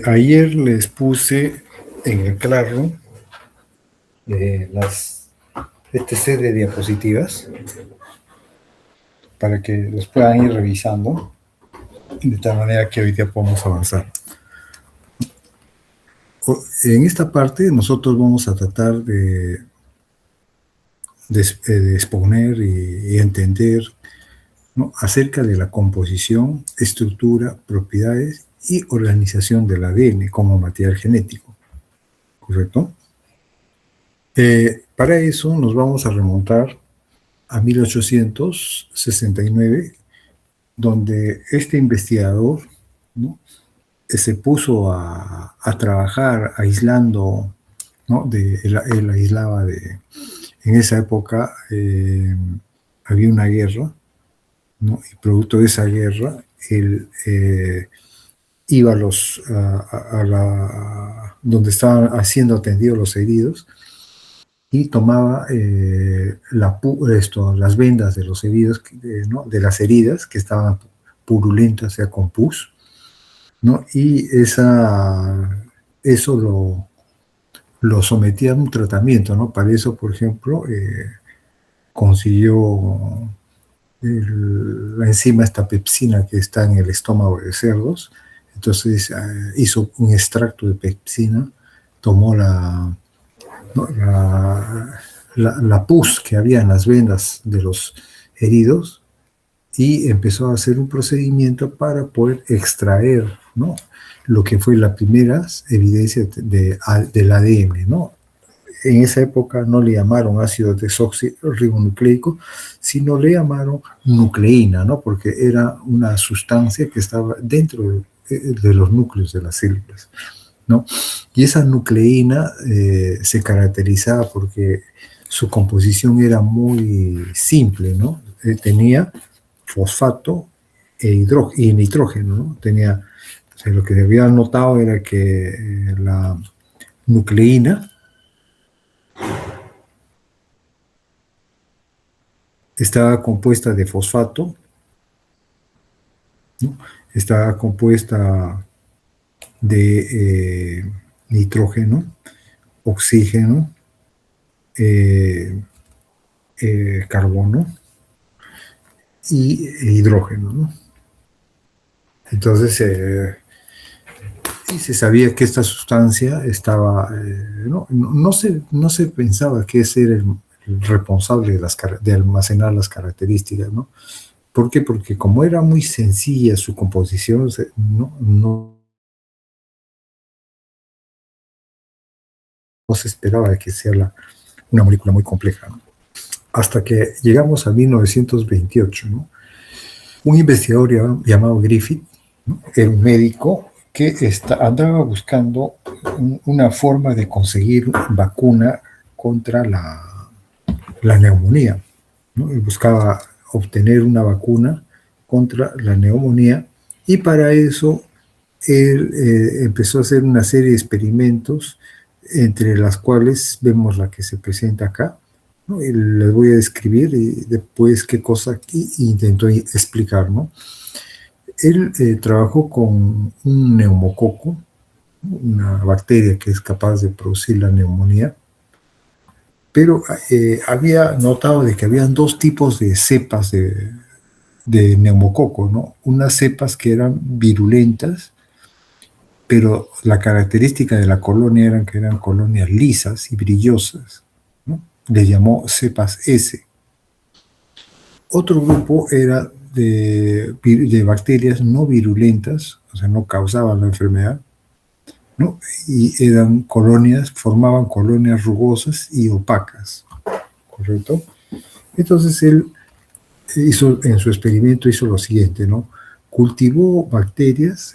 Ayer les puse en el claro las etc. de diapositivas para que los puedan ir revisando de tal manera que hoy día podamos avanzar. En esta parte nosotros vamos a tratar de exponer y entender, ¿no?, acerca de la composición, estructura, propiedades y organización del ADN como material genético, ¿correcto? Para eso nos vamos a remontar a 1869, donde este investigador, ¿no?, se puso a trabajar aislando, ¿no? Él aislaba en esa época había una guerra, ¿no? Y producto de esa guerra, él iba donde estaban siendo atendidos los heridos y tomaba las vendas de los heridos, ¿no?, de las heridas que estaban purulentas, o sea, con pus, ¿no? Y eso lo sometía a un tratamiento, ¿no? Para eso, por ejemplo, consiguió la enzima esta pepsina que está en el estómago de cerdos. Entonces hizo un extracto de pepsina, tomó ¿no?, la pus que había en las vendas de los heridos y empezó a hacer un procedimiento para poder extraer, ¿no?, lo que fue la primera evidencia del ADN, ¿no? En esa época no le llamaron ácido desoxirribonucleico, sino le llamaron nucleína, ¿no?, porque era una sustancia que estaba dentro de los núcleos de las células, ¿no? Y esa nucleína se caracterizaba porque su composición era muy simple, ¿no? Tenía fosfato y nitrógeno, ¿no? Tenía, o sea, lo que había notado era que la nucleína estaba compuesta de fosfato, ¿no? Estaba compuesta de nitrógeno, oxígeno, carbono y hidrógeno, ¿no? Entonces, y se sabía que esta sustancia estaba, no se pensaba que ese era el responsable de almacenar las características, ¿no? ¿Por qué? Porque como era muy sencilla su composición, no se esperaba que sea una molécula muy compleja, ¿no? Hasta que llegamos a 1928, ¿no? Un investigador llamado Griffith, ¿no?, era un médico que andaba buscando una forma de conseguir vacuna contra la neumonía, ¿no? Y buscaba obtener una vacuna contra la neumonía y para eso él empezó a hacer una serie de experimentos, entre las cuales vemos la que se presenta acá, ¿no? Y les voy a describir y después qué cosa intentó explicar, ¿no? Él trabajó con un neumococo, una bacteria que es capaz de producir la neumonía, pero había notado de que habían dos tipos de cepas de neumococo, ¿no? Unas cepas que eran virulentas, pero la característica de la colonia era que eran colonias lisas y brillosas, ¿no? Le llamó cepas S. Otro grupo era de bacterias no virulentas, o sea, no causaban la enfermedad, ¿no? Y formaban colonias rugosas y opacas, ¿correcto? Entonces él en su experimento hizo lo siguiente, ¿no? Cultivó bacterias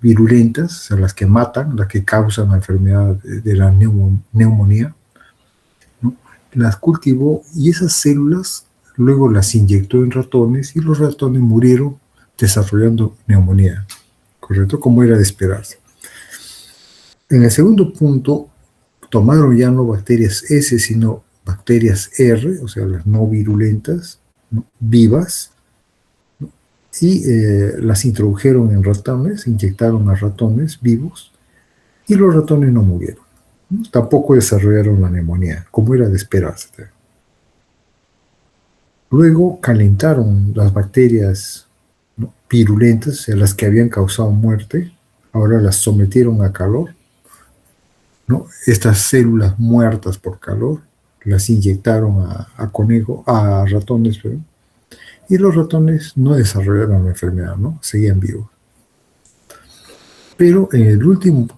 virulentas, o sea, las que matan, las que causan la enfermedad de la neumonía, ¿no? Las cultivó y esas células luego las inyectó en ratones y los ratones murieron desarrollando neumonía, ¿correcto? Como era de esperarse. En el segundo punto, tomaron ya no bacterias S, sino bacterias R, o sea, las no virulentas, ¿no?, vivas, ¿no?, y las introdujeron en ratones, inyectaron a ratones vivos y los ratones no murieron, ¿no? Tampoco desarrollaron la neumonía, como era de esperarse. Luego calentaron las bacterias, ¿no?, virulentas, o sea, las que habían causado muerte, ahora las sometieron a calor, ¿no? Estas células muertas por calor las inyectaron a ratones, perdón, y los ratones no desarrollaron la enfermedad, ¿no? Seguían vivos. Pero en el último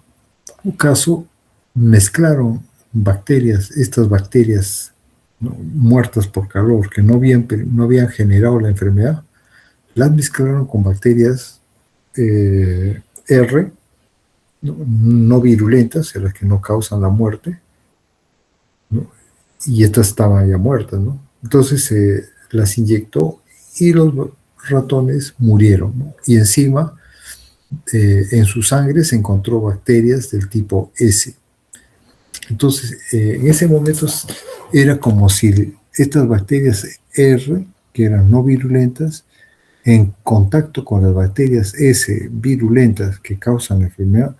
caso mezclaron bacterias, estas bacterias, ¿no?, muertas por calor, que no habían generado la enfermedad, las mezclaron con bacterias R, no virulentas, las que no causan la muerte, ¿no? Y estas estaban ya muertas, ¿no? Entonces las inyectó y los ratones murieron, ¿no? Y encima, en su sangre se encontró bacterias del tipo S. Entonces, en ese momento era como si estas bacterias R, que eran no virulentas, en contacto con las bacterias S virulentas que causan la enfermedad,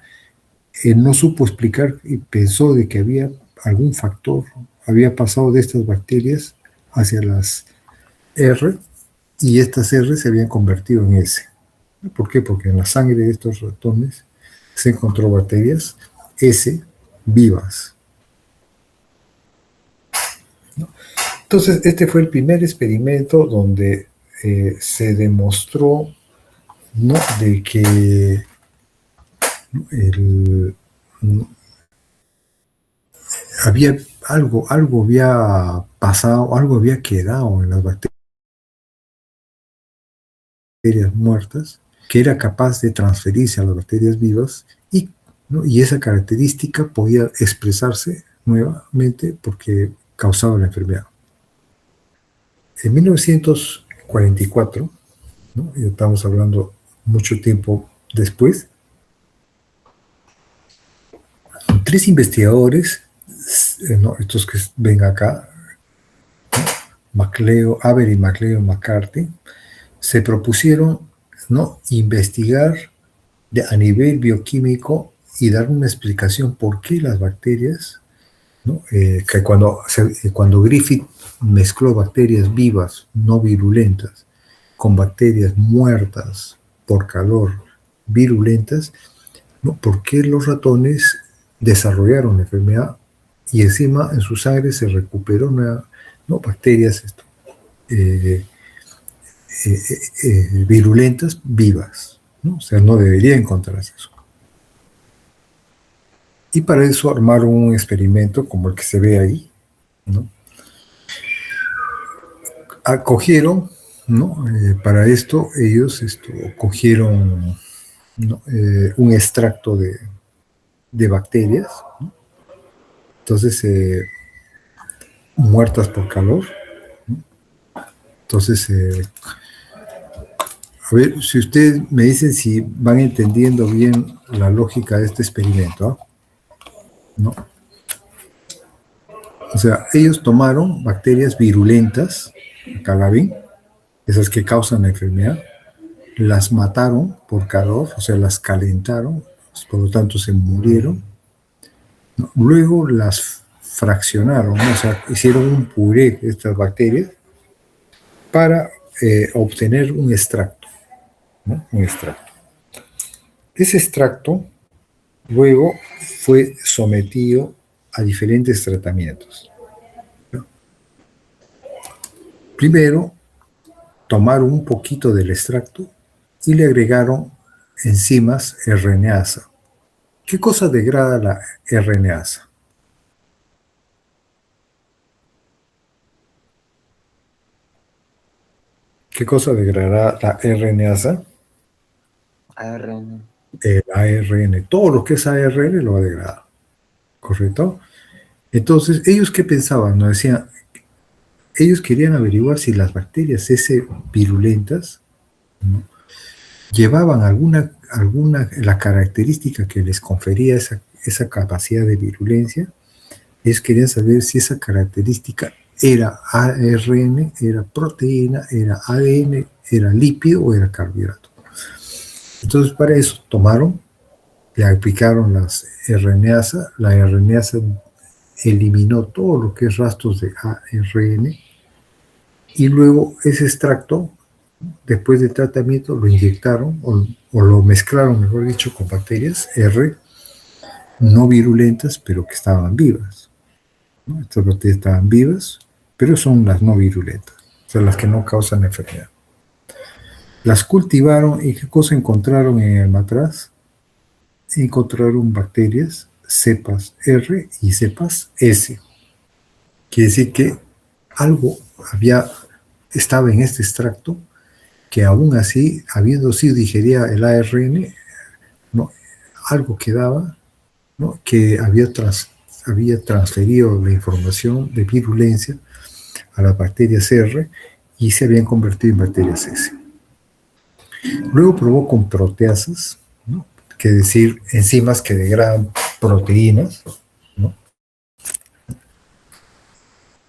él no supo explicar y pensó de que había algún factor, había pasado de estas bacterias hacia las R y estas R se habían convertido en S. ¿Por qué? Porque en la sangre de estos ratones se encontró bacterias S vivas, ¿no? Entonces, este fue el primer experimento donde se demostró, ¿no?, de que había algo había pasado, algo había quedado en las bacterias muertas, que era capaz de transferirse a las bacterias vivas y, ¿no?, y esa característica podía expresarse nuevamente porque causaba la enfermedad. En 1944, ¿no?, ya estamos hablando mucho tiempo después, 3 investigadores, ¿no?, estos que ven acá, Avery, MacLeod, McCarthy, se propusieron, ¿no?, investigar a nivel bioquímico y dar una explicación por qué las bacterias, ¿no?, que cuando Griffith mezcló bacterias vivas, no virulentas, con bacterias muertas por calor, virulentas, ¿no?, por qué los ratones desarrollaron la enfermedad y encima en su sangre se recuperó ¿no?, bacterias virulentas vivas, ¿no? O sea, no debería encontrarse eso. Y para eso armaron un experimento como el que se ve ahí, ¿no? Cogieron, ¿no? Para esto ellos cogieron, ¿no?, un extracto de bacterias, ¿no?, entonces muertas por calor, ¿no? Entonces, a ver, si ustedes me dicen si van entendiendo bien la lógica de este experimento, ¿no? O sea, ellos tomaron bacterias virulentas, acá la ven, esas que causan la enfermedad, las mataron por calor, o sea, las calentaron, por lo tanto se murieron, ¿no? Luego las fraccionaron, ¿no? O sea, hicieron un puré de estas bacterias para obtener un extracto, ¿no? Un extracto. Ese extracto luego fue sometido a diferentes tratamientos, ¿no? Primero, tomaron un poquito del extracto y le agregaron enzimas RNasa. ¿Qué cosa degrada la RNasa? ¿Qué cosa degradará la RNasa? ARN. El ARN. Todo lo que es ARN lo va a degradar, ¿correcto? Entonces, ¿ellos qué pensaban? ¿No? Decían, ellos querían averiguar si las bacterias S virulentas, ¿no?, llevaban la característica que les confería esa capacidad de virulencia. Ellos querían saber si esa característica era ARN, era proteína, era ADN, era lípido o era carbohidrato. Entonces, para eso tomaron, le aplicaron las RNasa, la RNasa eliminó todo lo que es rastros de ARN, y luego ese extracto, después del tratamiento, lo inyectaron o lo mezclaron, mejor dicho, con bacterias R no virulentas, pero que estaban vivas, ¿no? Estas bacterias estaban vivas, pero son las no virulentas, o sea, las que no causan enfermedad. Las cultivaron y ¿qué cosa encontraron en el matraz? Encontraron bacterias, cepas R y cepas S. Quiere decir que algo estaba en este extracto que aún así, habiendo sido digerida el ARN, ¿no? Algo quedaba, ¿no? Que había transferido la información de virulencia a las bacterias R y se habían convertido en bacterias S. Luego probó con proteasas, ¿no? Que decir enzimas que degradan proteínas, ¿no?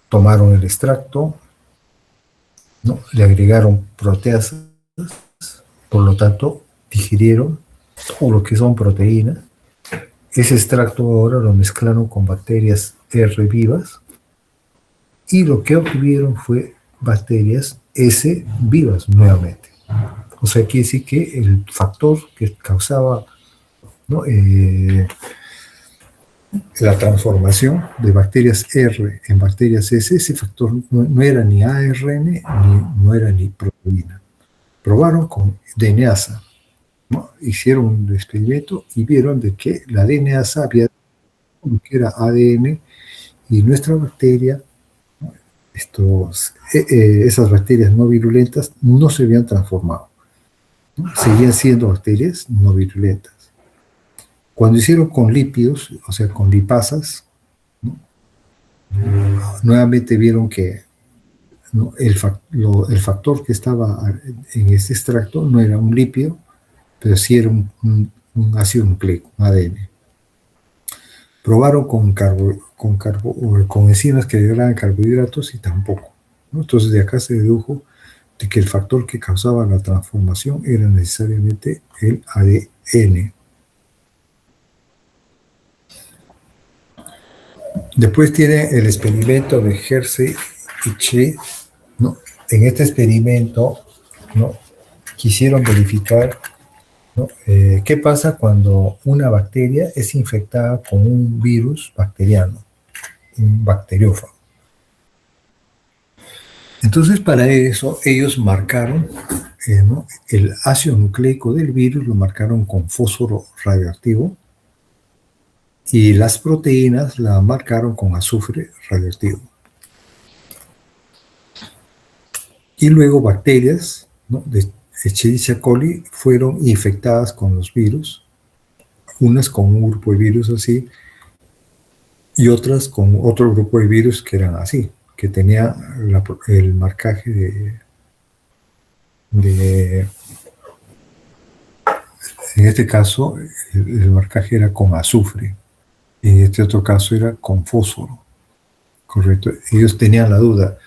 Tomaron el extracto, ¿no? Le agregaron proteasas, por lo tanto digirieron todo lo que son proteínas. Ese extracto ahora lo mezclaron con bacterias R vivas y lo que obtuvieron fue bacterias S vivas nuevamente. O sea, quiere decir que el factor que causaba, ¿no? La transformación de bacterias R en bacterias S, ese factor no era ni ARN, no era ni proteína. Probaron con DNasa, ¿no? Hicieron un experimento y vieron de que la DNasa había lo que era ADN y nuestra bacteria, esas bacterias no virulentas no se habían transformado, ¿no? Seguían siendo bacterias no virulentas. Cuando hicieron con lípidos, o sea, con lipasas, ¿no? Nuevamente vieron que, ¿no? el factor que estaba en este extracto no era un lípido, pero sí era un ácido nucleico, un ADN. Probaron con enzimas que degradan carbohidratos y tampoco, ¿no? Entonces de acá se dedujo de que el factor que causaba la transformación era necesariamente el ADN. Después tiene el experimento de Hersey y Chase, ¿no? En este experimento, ¿no? Quisieron verificar, ¿no? ¿Qué pasa cuando una bacteria es infectada con un virus bacteriano, un bacteriófago? Entonces, para eso, ellos marcaron, ¿no? El ácido nucleico del virus, lo marcaron con fósforo radioactivo, y las proteínas la marcaron con azufre radioactivo. Y luego bacterias, ¿no? de Escherichia coli fueron infectadas con los virus, unas con un grupo de virus así y otras con otro grupo de virus que eran así, que tenía el marcaje en este caso el marcaje era con azufre, en este otro caso era con fósforo, correcto. Ellos tenían la duda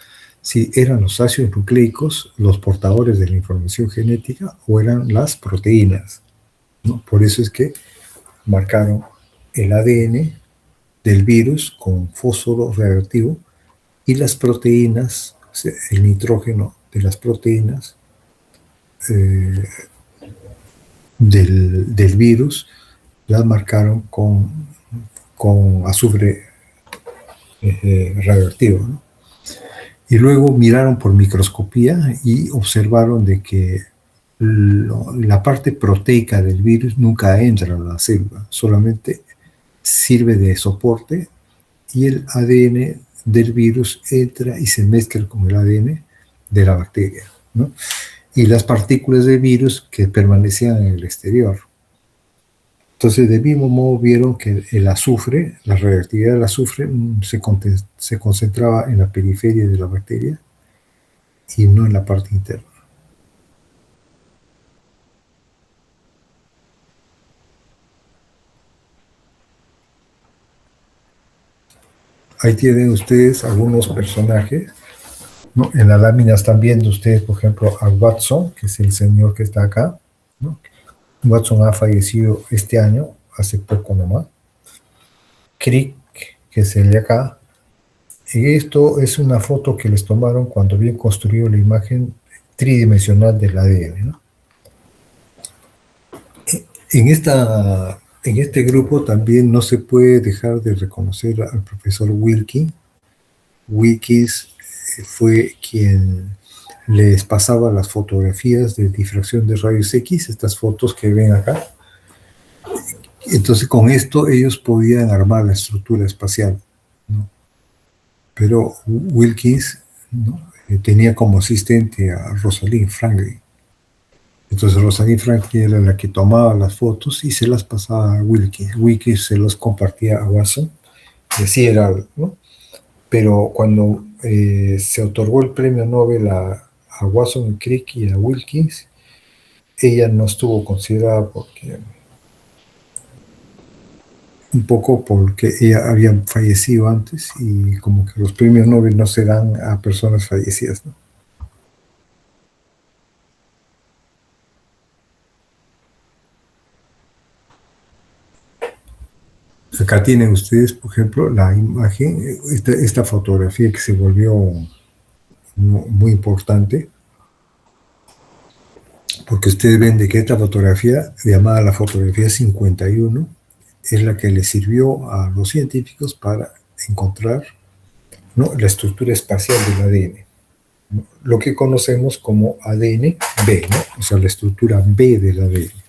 si eran los ácidos nucleicos los portadores de la información genética o eran las proteínas, ¿no? Por eso es que marcaron el ADN del virus con fósforo radioactivo y las proteínas, o sea, el nitrógeno de las proteínas del virus, las marcaron con azufre radioactivo, ¿no? Y luego miraron por microscopía y observaron de que la parte proteica del virus nunca entra a la célula, solamente sirve de soporte y el ADN del virus entra y se mezcla con el ADN de la bacteria, ¿no? Y las partículas del virus que permanecían en el exterior. Entonces, del mismo modo vieron que el azufre, la radioactividad del azufre se concentraba en la periferia de la bacteria y no en la parte interna. Ahí tienen ustedes algunos personajes ¿no? En la lámina están viendo ustedes, por ejemplo, a Watson, que es el señor que está acá, ¿no? Watson ha fallecido este año, hace poco nomás. Crick, que es el de acá. Y esto es una foto que les tomaron cuando habían construido la imagen tridimensional del ADN, ¿no? En este grupo también no se puede dejar de reconocer al profesor Wilkie. Wilkes fue quien les pasaba las fotografías de difracción de rayos X, estas fotos que ven acá. Entonces con esto ellos podían armar la estructura espacial, ¿no? Pero Wilkins, ¿no? Tenía como asistente a Rosalind Franklin. Entonces Rosalind Franklin era la que tomaba las fotos y se las pasaba a Wilkins. Wilkins se los compartía a Watson, y así era, ¿no? Pero cuando se otorgó el premio Nobel a Watson Crick y a Wilkins, ella no estuvo considerada porque un poco porque ella había fallecido antes y como que los premios Nobel no se dan a personas fallecidas, ¿no? Acá tienen ustedes, por ejemplo, la imagen, esta fotografía que se volvió muy importante, porque ustedes ven de que esta fotografía, llamada la fotografía 51, es la que le sirvió a los científicos para encontrar, ¿no?, la estructura espacial del ADN, ¿no?, lo que conocemos como ADN B, ¿no?, o sea, la estructura B del ADN.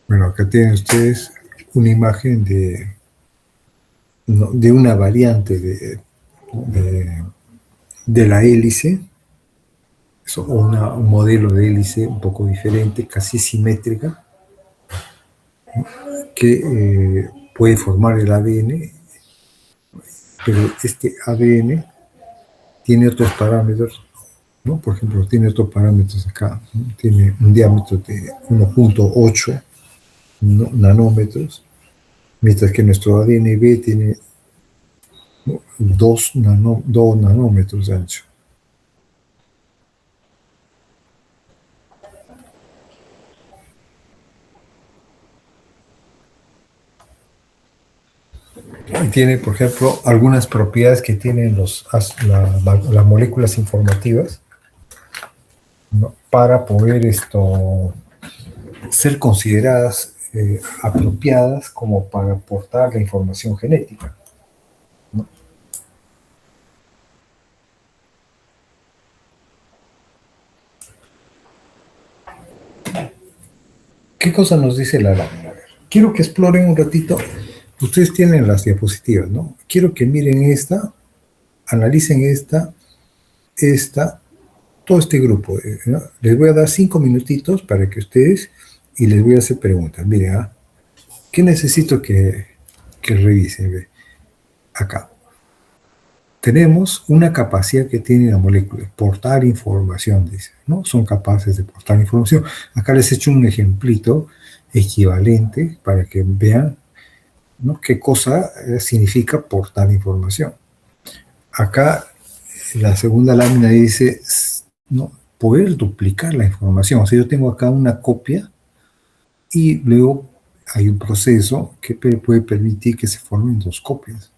Bueno, acá tienen ustedes una imagen de, ¿no?, de una variante de la hélice, un modelo de hélice un poco diferente, casi simétrica, que puede formar el ADN, pero este ADN tiene otros parámetros, ¿no? Por ejemplo, tiene otros parámetros acá, ¿no? Tiene un diámetro de 1.8, ¿no?, nanómetros, mientras que nuestro ADN B tiene, ¿no?, 2 nanómetros de ancho. Y tiene, por ejemplo, algunas propiedades que tienen las moléculas informativas, ¿no?, para poder ser consideradas apropiadas como para aportar la información genética, ¿no? ¿Qué cosa nos dice la lámina? Quiero que exploren un ratito. Ustedes tienen las diapositivas, ¿no? Quiero que miren esta, analicen esta, todo este grupo, ¿no? Les voy a dar 5 minutitos para que ustedes, y les voy a hacer preguntas. Miren, ¿ah? ¿Qué necesito que revisen? Ve, acá. Tenemos una capacidad que tiene la molécula, portar información, dice, ¿no? Son capaces de portar información. Acá les he hecho un ejemplito equivalente para que vean, ¿no?, qué cosa significa portar información. Acá la segunda lámina dice, ¿no?, poder duplicar la información. O sea, yo tengo acá una copia y luego hay un proceso que puede permitir que se formen dos copias.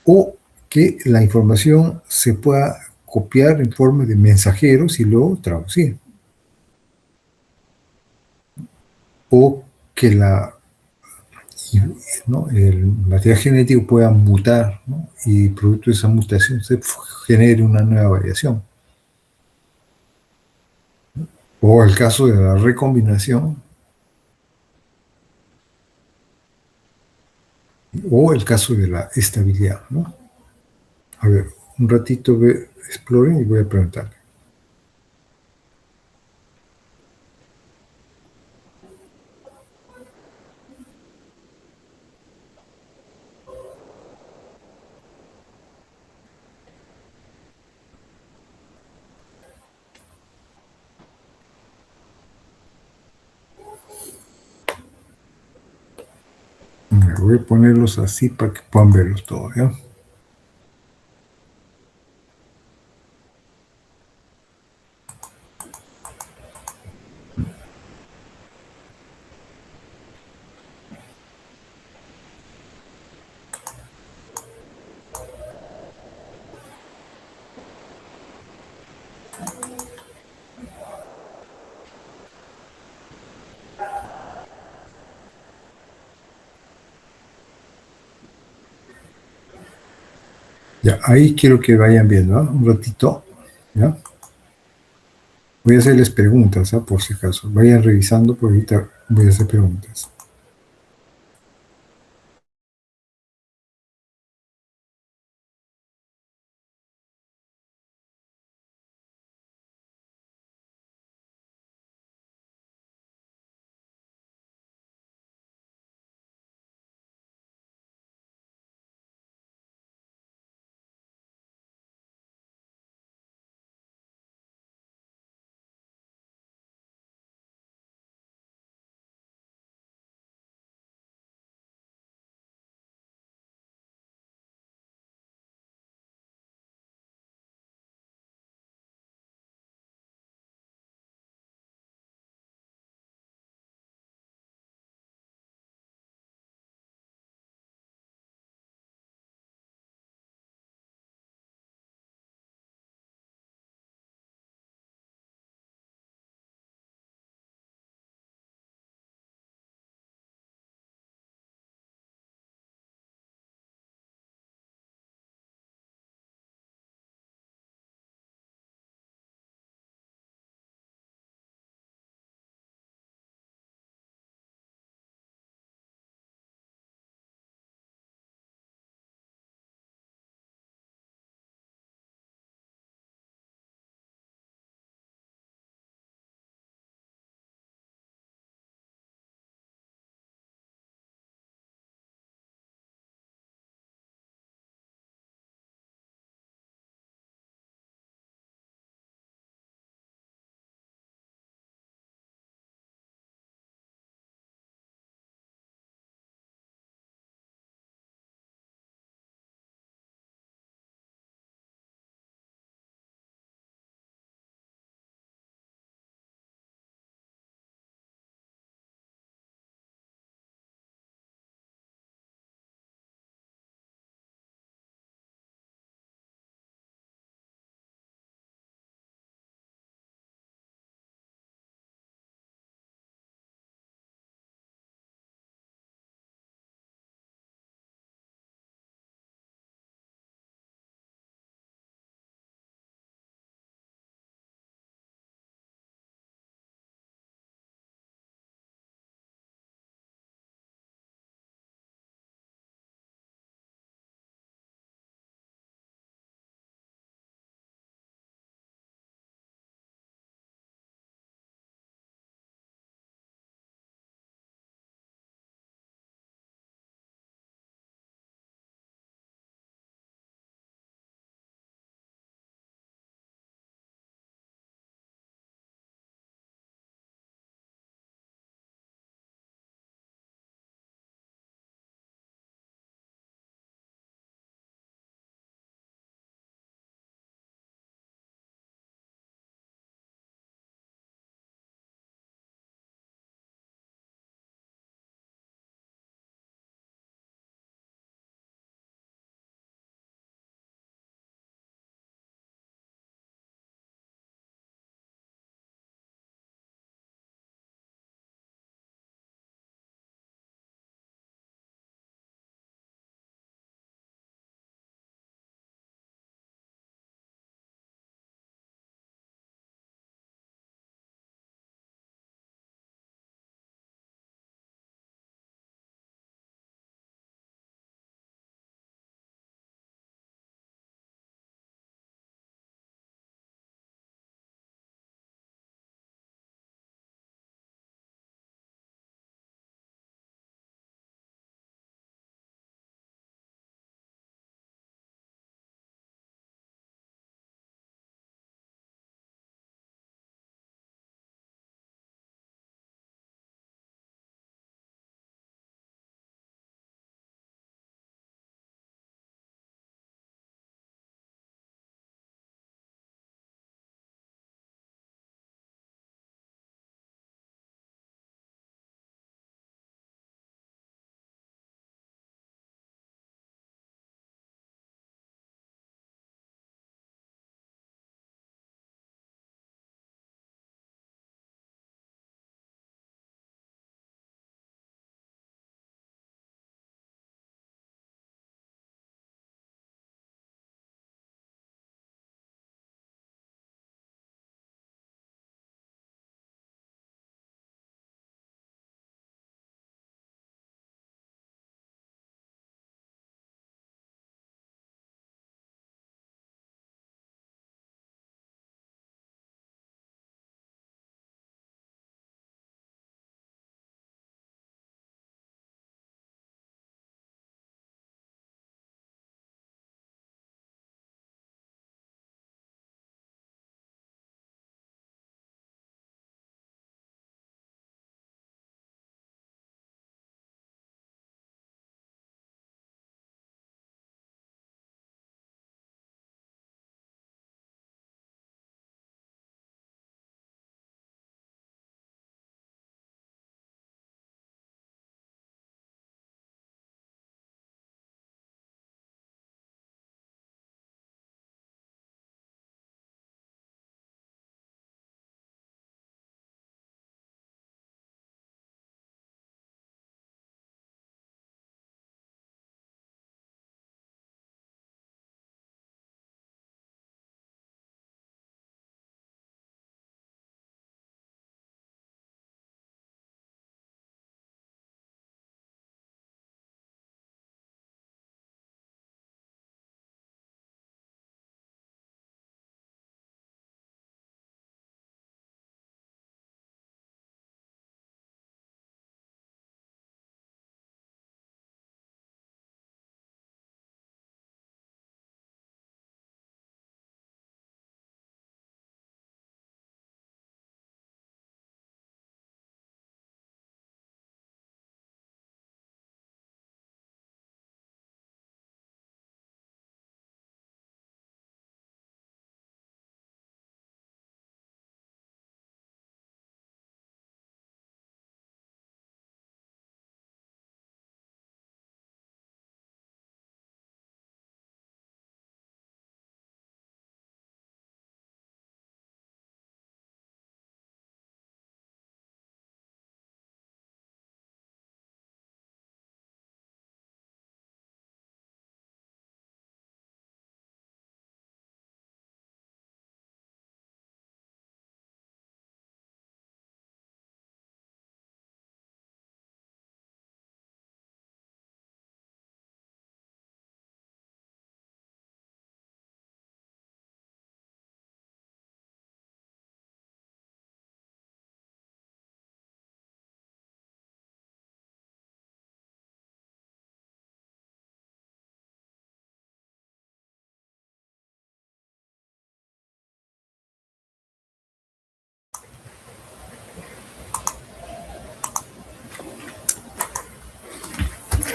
O que la información se pueda copiar en forma de mensajeros y luego traducir. O que ¿no?, el material genético pueda mutar, ¿no?, y producto de esa mutación se genere una nueva variación. O el caso de la recombinación, o el caso de la estabilidad, ¿no? A ver, un ratito exploren y voy a preguntarle. voy a ponerlos así para que puedan verlos todos, ¿ya? Ya, ahí quiero que vayan viendo, ¿ah? Un ratito, ¿ya? Voy a hacerles preguntas, ¿ah? Por si acaso. Vayan revisando, porque ahorita voy a hacer preguntas.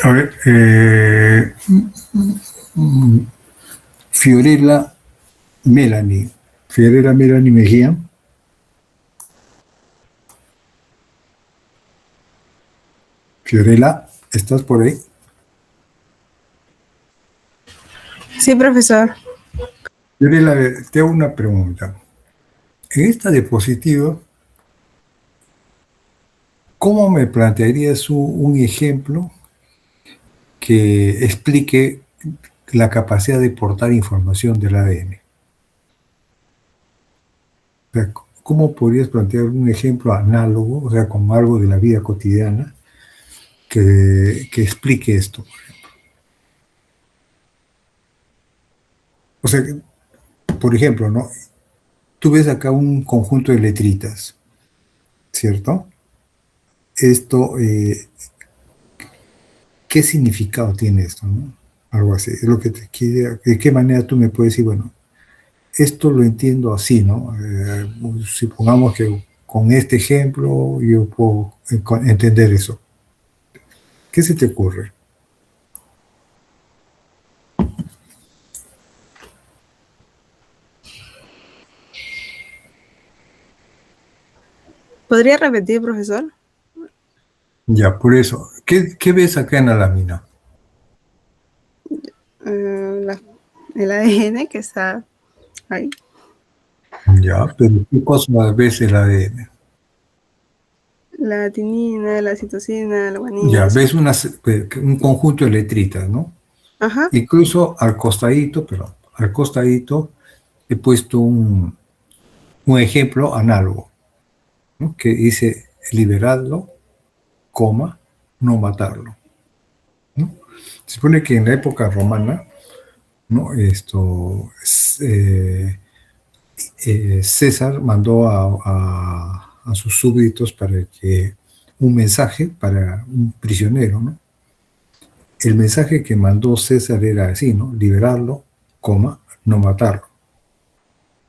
A ver, Fiorella Melanie. Fiorella Melanie Mejía. Fiorella, ¿estás por ahí? Sí, profesor. Fiorella, te hago una pregunta. En esta diapositiva, ¿cómo me plantearías un ejemplo que explique la capacidad de portar información del ADN? O sea, ¿cómo podrías plantear un ejemplo análogo, o sea, como algo de la vida cotidiana, que explique esto? O sea, por ejemplo, ¿no? Tú ves acá un conjunto de letritas, ¿cierto? Esto, ¿qué significado tiene esto, no? Algo así, es lo que te quiere, ¿de qué manera tú me puedes decir, bueno, esto lo entiendo así, ¿no? Supongamos que con este ejemplo yo puedo entender eso. ¿Qué se te ocurre? ¿Podría repetir, profesor? Ya, por eso. ¿Qué ves acá en la lámina? El ADN que está ahí. Ya, pero ¿qué cosa ves el ADN? La adenina, la citosina, la guanina. Ya, Eso. ves un conjunto de letritas, ¿no? Ajá. Incluso al costadito, pero al costadito he puesto un ejemplo análogo, ¿no? Que dice liberarlo, coma, no matarlo, ¿no? Se supone que en la época romana, ¿no? César mandó a sus súbditos para que un mensaje para un prisionero, ¿no? El mensaje que mandó César era así, ¿no? Liberarlo, coma, no matarlo.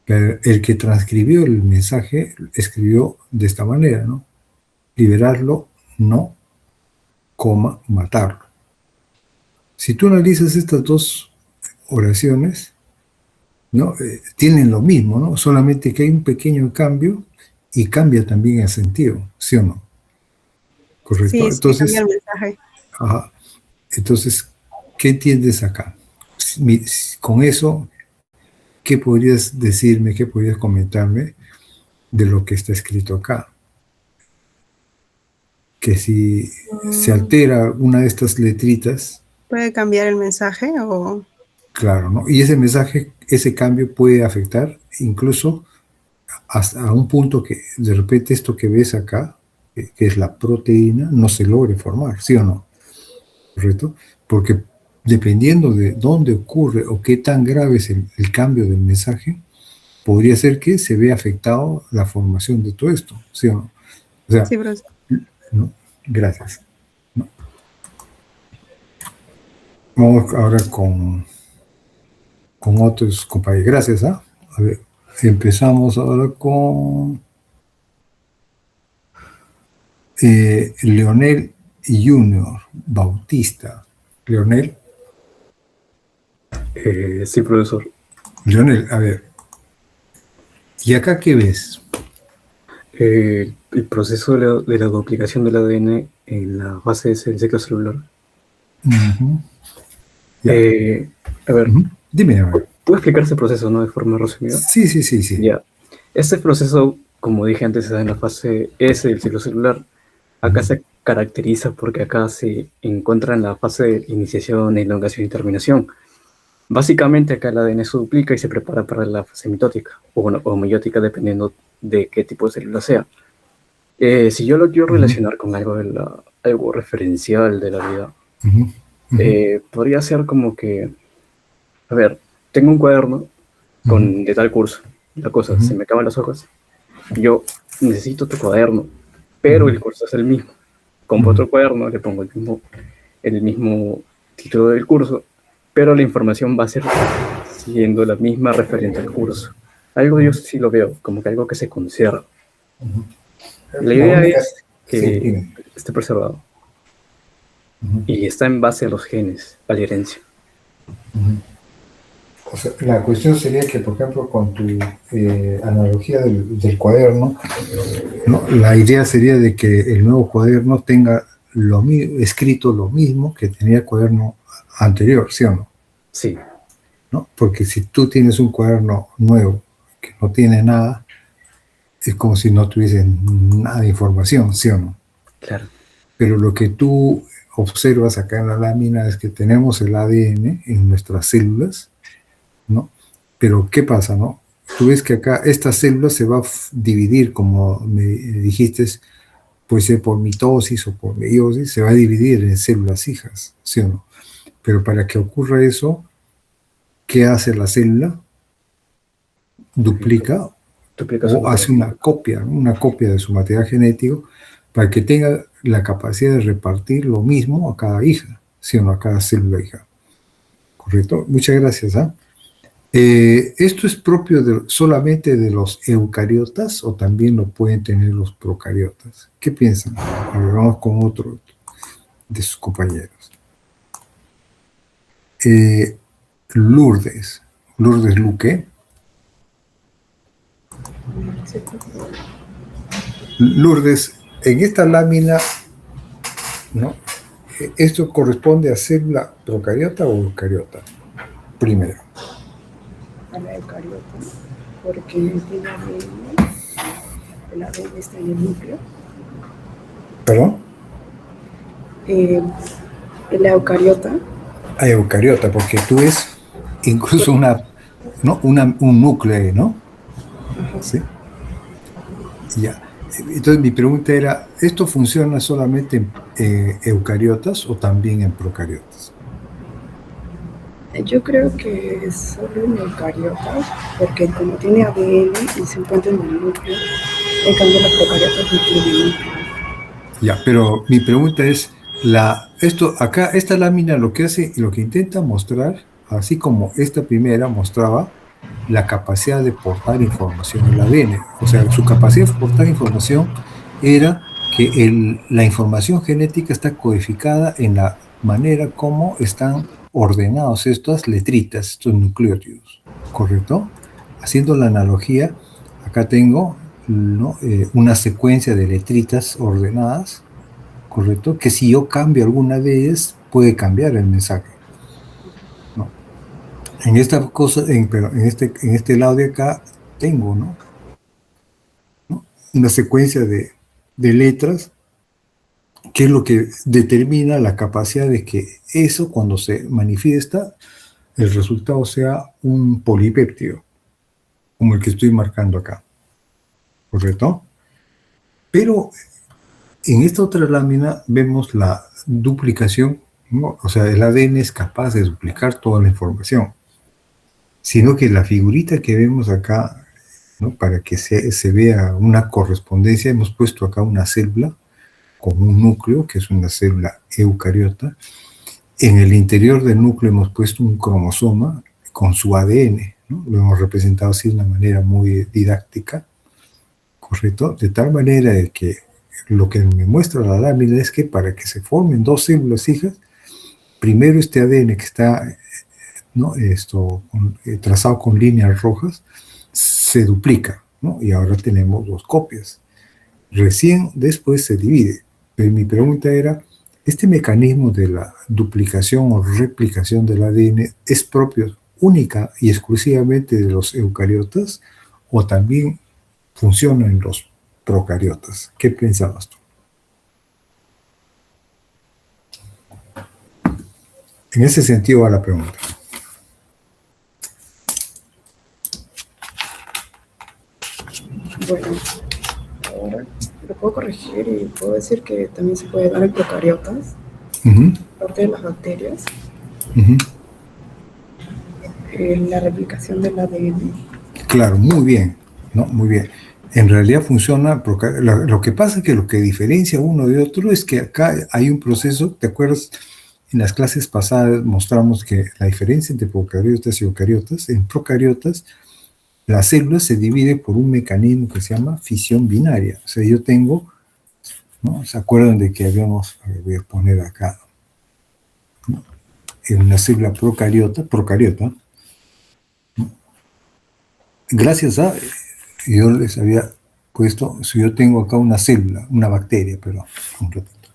Pero el que transcribió el mensaje escribió de esta manera, ¿no? Liberarlo, no, coma, matarlo. Si tú analizas estas dos oraciones, ¿no? Tienen lo mismo, ¿no? Solamente que hay un pequeño cambio y cambia también el sentido, ¿sí o no? ¿Correcto? Sí, sí, cambia Entonces, el mensaje. ajá, entonces, ¿qué entiendes acá? Con eso, ¿qué podrías decirme, qué podrías comentarme de lo que está escrito acá? Que si se altera una de estas letritas, ¿Puede cambiar el mensaje o...? claro, ¿no? Y ese mensaje, ese cambio puede afectar incluso hasta un punto que de repente esto que ves acá, que es la proteína, no se logre formar, ¿sí o no? ¿Correcto? Porque dependiendo de dónde ocurre o qué tan grave es el cambio del mensaje, podría ser que se vea afectado la formación de todo esto, ¿sí o no? O sea, Sí, profesor. ¿no? Gracias. ¿No? Vamos ahora con otros compañeros. Gracias, ¿ah? A ver, empezamos ahora con Leonel Junior Bautista. Leonel. Sí, profesor. Leonel, a ver. ¿Y acá qué ves? El proceso de la duplicación del ADN en la base del ciclo celular. Uh-huh. A ver, Dime, a ver. ¿puedo explicar ese proceso, no, de forma resumida? Sí. Ya. Este proceso, como dije antes, está en la fase S del ciclo celular. Acá se caracteriza porque acá se encuentra en la fase de iniciación, elongación y terminación. Básicamente acá el ADN se duplica y se prepara para la fase mitótica, o meiótica, dependiendo de qué tipo de célula sea. Si yo lo quiero relacionar con algo referencial de la vida, podría ser como que, a ver, tengo un cuaderno de tal curso, la cosa, se me acaban las hojas, yo necesito tu cuaderno, pero el curso es el mismo. Compro otro cuaderno, le pongo el mismo título del curso, pero la información va a ser siguiendo la misma referente al curso. Algo yo sí lo veo, como que algo que se conserva. La idea es que esté preservado. y está en base a los genes, a la herencia. O sea, la cuestión sería que, por ejemplo, con tu analogía del cuaderno, ¿no? La idea sería de que el nuevo cuaderno tenga escrito lo mismo que tenía el cuaderno anterior, ¿sí o no? Sí, ¿No? Porque si tú tienes un cuaderno nuevo que no tiene nada, es como si no tuviese nada de información, ¿sí o no? claro. Pero lo que tú observas acá en la lámina es que tenemos el ADN en nuestras células, ¿no? Pero ¿qué pasa, no? Tú ves que acá esta célula se va a dividir, como me dijiste, puede ser por mitosis o por meiosis, se va a dividir en células hijas, ¿sí o no? Pero para que ocurra eso, ¿qué hace la célula? Duplica Duplica su o hace material. una copia de su material genético para que tenga la capacidad de repartir lo mismo a cada hija, ¿sí o no? A cada célula hija. ¿Correcto? Muchas gracias. ¿Esto es propio solamente de los eucariotas o también lo pueden tener los procariotas? ¿Qué piensan? A ver, vamos con otro de sus compañeros. Lourdes Luque. Lourdes, en esta lámina, ¿no? ¿Esto corresponde a célula procariota o eucariota? Primero. A la eucariota, porque tiene ADN, el ADN está en el núcleo. ¿Perdón? La eucariota. A eucariota, porque tú ves incluso un núcleo, ¿no? Ajá. Sí. Ya. Entonces mi pregunta era, ¿esto funciona solamente en eucariotas o también en procariotas? Yo creo que es solo en eucariotas, porque como tiene ADN y se encuentra en el núcleo, en cambio las procariotas no tienen núcleo. Ya, pero mi pregunta es, esta lámina lo que hace y lo que intenta mostrar, así como esta primera mostraba la capacidad de portar información en el ADN. O sea, su capacidad de portar información era que la información genética está codificada en la manera como están ordenados estas letritas, estos nucleótidos, ¿correcto? Haciendo la analogía, acá tengo, ¿no? Una secuencia de letritas ordenadas, ¿correcto? Que si yo cambio alguna de ellas, puede cambiar el mensaje. ¿No? En esta cosa, pero en este lado de acá, tengo, ¿no? Una secuencia de letras, que es lo que determina la capacidad de que eso, cuando se manifiesta, el resultado sea un polipéptido, como el que estoy marcando acá. ¿Correcto? Pero en esta otra lámina vemos la duplicación, ¿no? O sea, el ADN es capaz de duplicar toda la información, sino que la figurita que vemos acá, ¿no? Para que se vea una correspondencia, hemos puesto acá una célula con un núcleo, que es una célula eucariota. En el interior del núcleo hemos puesto un cromosoma con su ADN, ¿no? Lo hemos representado así de una manera muy didáctica, ¿correcto? De tal manera de que lo que me muestra la lámina es que para que se formen dos células hijas, primero este ADN que está, ¿no? Trazado con líneas rojas, se duplica, ¿no? Y ahora tenemos dos copias. Recién después se divide. Pero mi pregunta era, ¿este mecanismo de la duplicación o replicación del ADN es propio única y exclusivamente de los eucariotas o también funciona en los procariotas? ¿Qué pensabas tú? En ese sentido va la pregunta. Bueno, ahora lo puedo corregir y puedo decir que también se puede dar en procariotas, aparte de las bacterias, la replicación del ADN. Claro, muy bien, ¿no? Muy bien. En realidad funciona, lo que pasa es que lo que diferencia uno de otro es que acá hay un proceso, ¿te acuerdas? En las clases pasadas mostramos que la diferencia entre procariotas y eucariotas, en procariotas, la célula se divide por un mecanismo que se llama fisión binaria. O sea, yo tengo, ¿no? ¿Se acuerdan de que habíamos, a ver, voy a poner acá, en una célula procariota, gracias a, yo les había puesto, si yo tengo acá una célula, una bacteria, pero un ratito.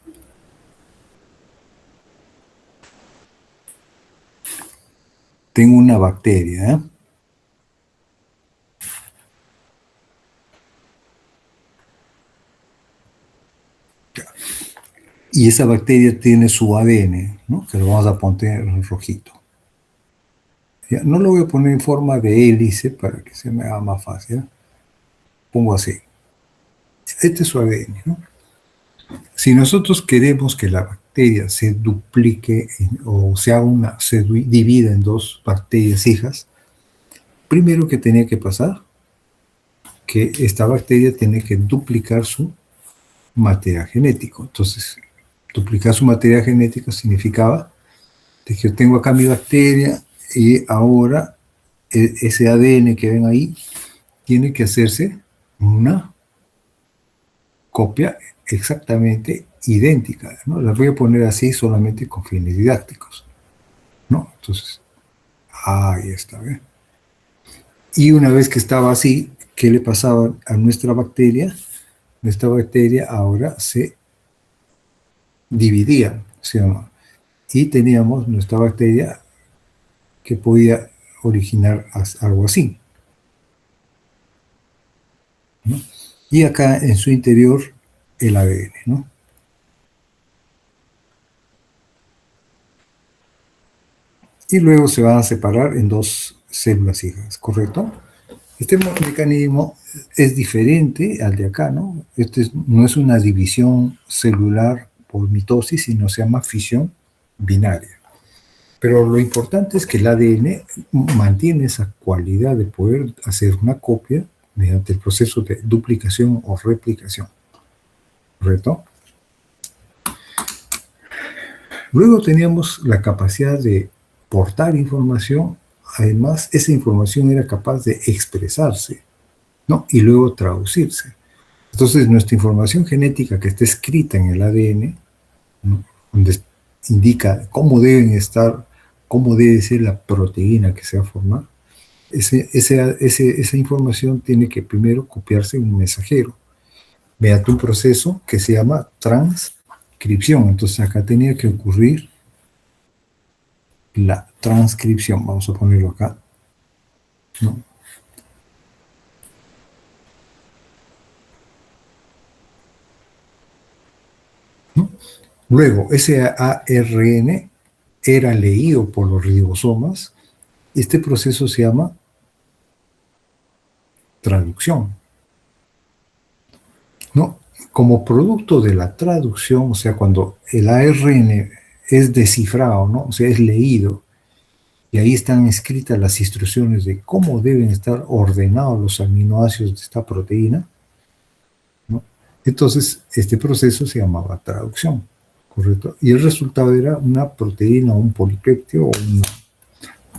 Tengo una bacteria, ¿eh? Y esa bacteria tiene su ADN, ¿no? Que lo vamos a poner en rojito. ¿Ya? No lo voy a poner en forma de hélice para que se me haga más fácil. ¿Eh? Pongo así. Este es su ADN, ¿no? Si nosotros queremos que la bacteria se duplique o se divida en dos bacterias hijas, primero que tenía que pasar, que esta bacteria tiene que duplicar su material genético. Entonces, duplicar su material genético significaba de que yo tengo acá mi bacteria y ahora ese ADN que ven ahí tiene que hacerse una copia exactamente idéntica, ¿no? La voy a poner así solamente con fines didácticos, ¿no? Entonces, ahí está, ¿ve? Y una vez que estaba así, ¿qué le pasaba a nuestra bacteria? Nuestra bacteria ahora se dividía, ¿sí o no? Y teníamos nuestra bacteria que podía originar algo así, ¿no? Y acá en su interior el ADN, ¿no? Y luego se van a separar en dos células hijas, ¿correcto? Este mecanismo es diferente al de acá, ¿no? No es una división celular por mitosis, sino se llama fisión binaria. Pero lo importante es que el ADN mantiene esa cualidad de poder hacer una copia mediante el proceso de duplicación o replicación, ¿correcto? Luego teníamos la capacidad de portar información. Además, esa información era capaz de expresarse, ¿no? Y luego traducirse. Entonces, nuestra información genética que está escrita en el ADN, ¿no? Donde indica cómo deben estar, cómo debe ser la proteína que se va a formar, esa información tiene que primero copiarse en un mensajero, mediante un proceso que se llama transcripción. Entonces, acá tenía que ocurrir la transcripción, vamos a ponerlo acá, ¿no? ¿No? Luego, ese ARN era leído por los ribosomas. Este proceso se llama traducción, ¿no? Como producto de la traducción, o sea, cuando el ARN es descifrado, ¿no? O sea, es leído, y ahí están escritas las instrucciones de cómo deben estar ordenados los aminoácidos de esta proteína, ¿no? Entonces, este proceso se llamaba traducción, ¿correcto? Y el resultado era una proteína, un polipéptido,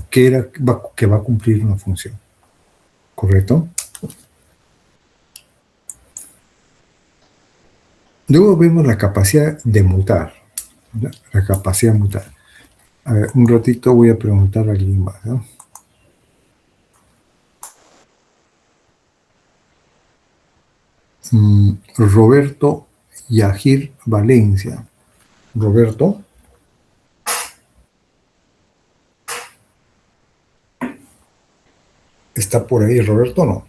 que va a cumplir una función, ¿correcto? Luego vemos la capacidad de mutar, ¿no? La capacidad de mutar. A ver, un ratito voy a preguntar a alguien más, ¿no? Roberto Yajir Valencia. Roberto. ¿Está por ahí Roberto o no?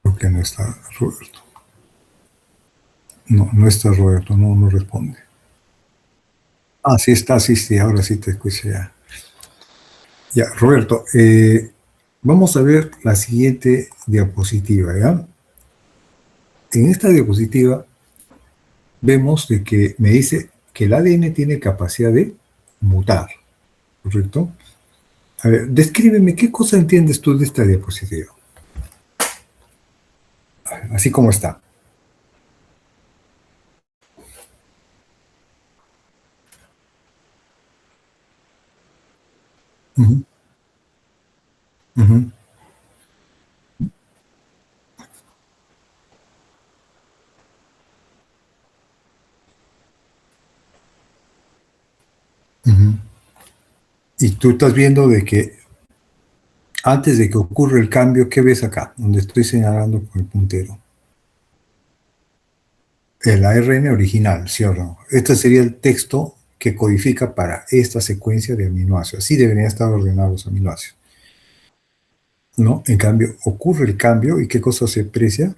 Creo que no está Roberto. No, no está Roberto, no responde. Ah, sí está, sí, ahora sí te escucho ya. Ya, Roberto, vamos a ver la siguiente diapositiva, ¿ya? En esta diapositiva vemos de que me dice que el ADN tiene capacidad de mutar, ¿correcto? A ver, descríbeme, ¿qué cosa entiendes tú de esta diapositiva? A ver, así como está. Uh-huh. Uh-huh. Y tú estás viendo de que antes de que ocurra el cambio, ¿qué ves acá? Donde estoy señalando con el puntero. El ARN original, ¿sí o no? Este sería el texto que codifica para esta secuencia de aminoácidos. Así deberían estar ordenados los aminoácidos, ¿no? En cambio, ocurre el cambio y ¿qué cosa se aprecia?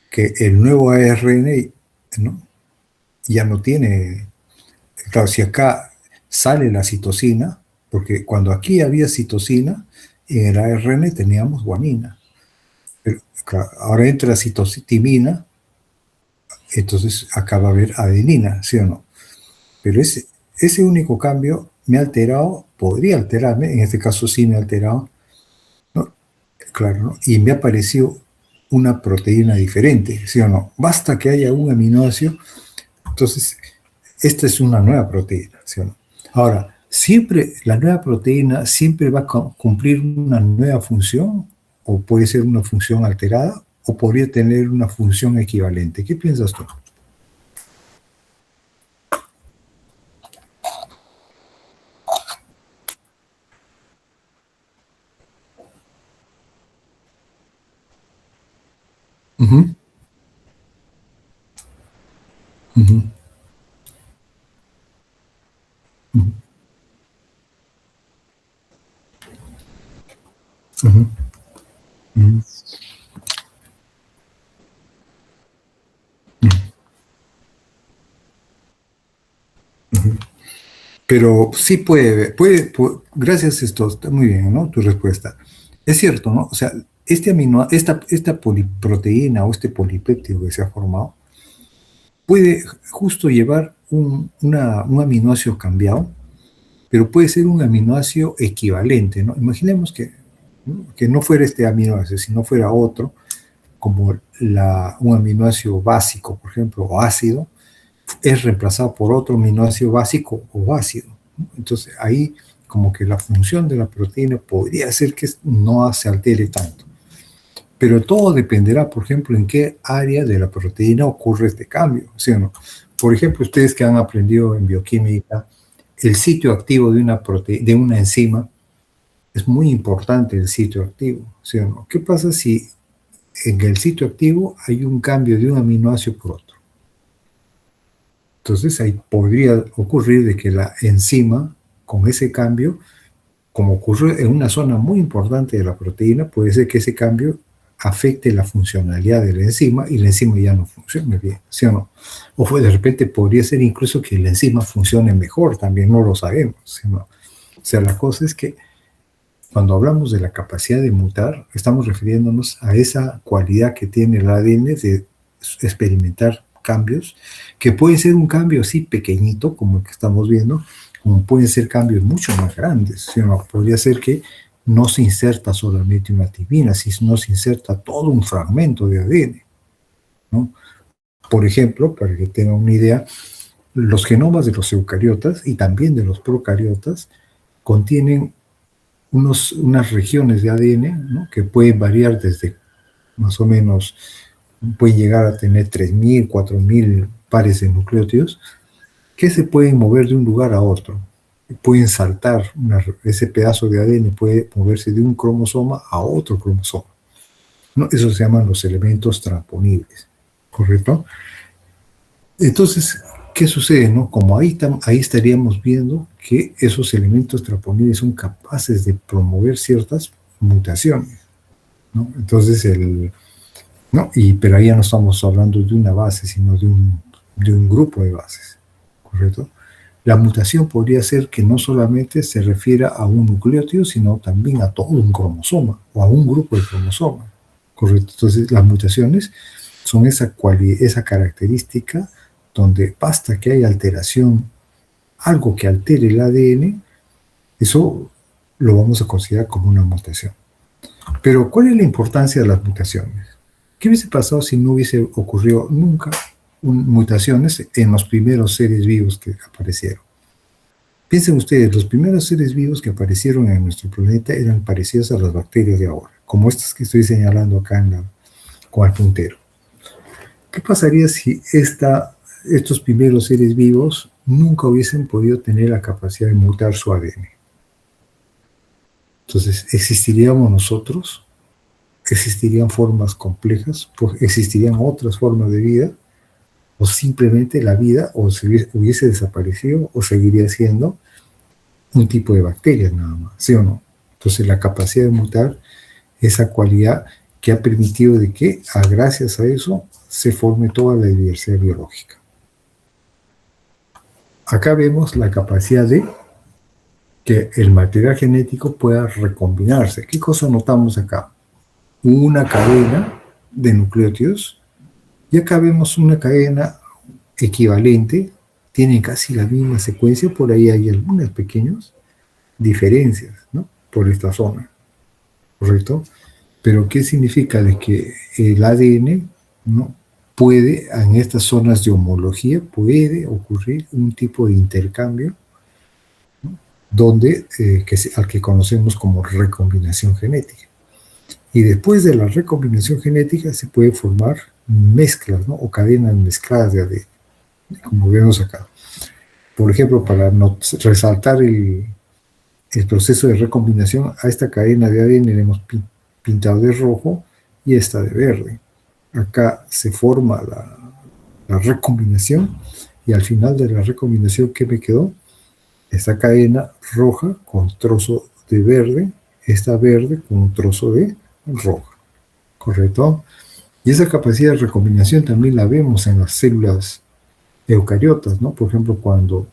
Que el nuevo ARN, ¿no?, ya no tiene... Claro, si acá sale la citosina, porque cuando aquí había citosina, en el ARN teníamos guanina. Pero, claro, ahora entra citosimina, entonces acá va a haber adenina, ¿sí o no? Pero ese único cambio me ha alterado, podría alterarme, en este caso sí me ha alterado, ¿no? Claro, ¿no? Y me apareció una proteína diferente, ¿sí o no? Basta que haya un aminoácido, entonces esta es una nueva proteína, ¿sí o no? Ahora, siempre la nueva proteína siempre va a cumplir una nueva función, o puede ser una función alterada, o podría tener una función equivalente. ¿Qué piensas tú? Ujú, ujú, ujú, ujú, ujú, ujú. Pero sí gracias a esto, está muy bien, ¿no? Tu respuesta. Es cierto, ¿no? O sea, esta poliproteína o este polipéptido que se ha formado puede justo llevar un aminoácido cambiado, pero puede ser un aminoácido equivalente, ¿no? Imaginemos que no fuera este aminoácido, sino fuera otro, como un aminoácido básico, por ejemplo, o ácido, es reemplazado por otro aminoácido básico o ácido, ¿no? Entonces ahí como que la función de la proteína podría ser que no se altere tanto. Pero todo dependerá, por ejemplo, en qué área de la proteína ocurre este cambio, ¿sí o no? Por ejemplo, ustedes que han aprendido en bioquímica, el sitio activo de una enzima es muy importante, el sitio activo, ¿sí o no? ¿Qué pasa si en el sitio activo hay un cambio de un aminoácido por otro? Entonces ahí podría ocurrir de que la enzima, con ese cambio, como ocurre en una zona muy importante de la proteína, puede ser que ese cambio afecte la funcionalidad de la enzima y la enzima ya no funcione bien, ¿sí o no? O de repente podría ser incluso que la enzima funcione mejor, también no lo sabemos, ¿sí o no? O sea, la cosa es que cuando hablamos de la capacidad de mutar, estamos refiriéndonos a esa cualidad que tiene el ADN de experimentar cambios, que puede ser un cambio así pequeñito, como el que estamos viendo, como pueden ser cambios mucho más grandes, ¿sí o no? Podría ser que no se inserta solamente una timina, sino se inserta todo un fragmento de ADN, ¿no? Por ejemplo, para que tengan una idea, los genomas de los eucariotas y también de los procariotas contienen unas regiones de ADN, ¿no?, que pueden variar desde más o menos, pueden llegar a tener 3.000, 4.000 pares de nucleótidos que se pueden mover de un lugar a otro. Pueden saltar, ese pedazo de ADN puede moverse de un cromosoma a otro cromosoma, ¿no? Eso se llaman los elementos transponibles, ¿correcto? Entonces, ¿qué sucede, no? Como ahí estaríamos viendo que esos elementos transponibles son capaces de promover ciertas mutaciones, ¿no? Entonces, ¿no? Pero ahí ya no estamos hablando de una base, sino de un grupo de bases, ¿correcto? La mutación podría ser que no solamente se refiera a un nucleótido, sino también a todo un cromosoma o a un grupo de cromosomas, ¿correcto? Entonces, las mutaciones son esa característica donde basta que haya alteración, algo que altere el ADN, eso lo vamos a considerar como una mutación. Pero, ¿cuál es la importancia de las mutaciones? ¿Qué hubiese pasado si no hubiese ocurrido nunca mutaciones en los primeros seres vivos que aparecieron? Piensen ustedes, los primeros seres vivos que aparecieron en nuestro planeta eran parecidos a las bacterias de ahora, como estas que estoy señalando acá con el puntero. ¿Qué pasaría si estos primeros seres vivos nunca hubiesen podido tener la capacidad de mutar su ADN? Entonces, ¿existiríamos nosotros? ¿Existirían formas complejas? Pues existirían otras formas de vida, o simplemente la vida o se hubiese desaparecido o seguiría siendo un tipo de bacterias nada más, ¿sí o no? Entonces la capacidad de mutar, esa cualidad que ha permitido de que, gracias a eso, se forme toda la diversidad biológica. Acá vemos la capacidad de que el material genético pueda recombinarse. ¿Qué cosa notamos acá? Una cadena de nucleótidos, y acá vemos una cadena equivalente, tienen casi la misma secuencia, por ahí hay algunas pequeñas diferencias, ¿no? Por esta zona, ¿correcto? Pero ¿qué significa? De que el ADN, ¿no?, puede, en estas zonas de homología, puede ocurrir un tipo de intercambio, ¿no?, donde, al que conocemos como recombinación genética. Y después de la recombinación genética se puede formar mezclas, ¿no?, o cadenas mezcladas de ADN, como vemos acá. Por ejemplo, para resaltar el proceso de recombinación, a esta cadena de ADN le hemos pintado de rojo y esta de verde. Acá se forma la recombinación, y al final de la recombinación, ¿qué me quedó? Esta cadena roja con trozo de verde, esta verde con un trozo de roja, ¿correcto? Y esa capacidad de recombinación también la vemos en las células eucariotas, ¿no? Por ejemplo, cuando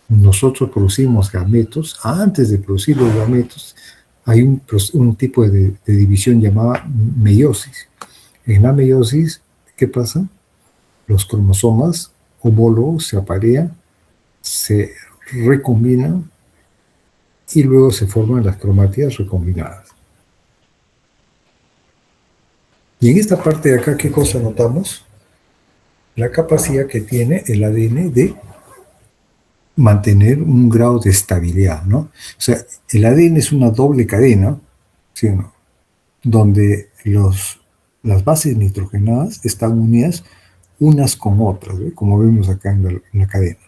nosotros producimos gametos, antes de producir los gametos, hay un tipo de división llamada meiosis. En la meiosis, ¿qué pasa? Los cromosomas homólogos se aparean, se recombinan, y luego se forman las cromátidas recombinadas. Y en esta parte de acá, ¿qué cosa notamos? La capacidad que tiene el ADN de mantener un grado de estabilidad, ¿no? O sea, el ADN es una doble cadena, ¿sí o no?, donde las bases nitrogenadas están unidas unas con otras, ¿ve?, como vemos acá en la cadena,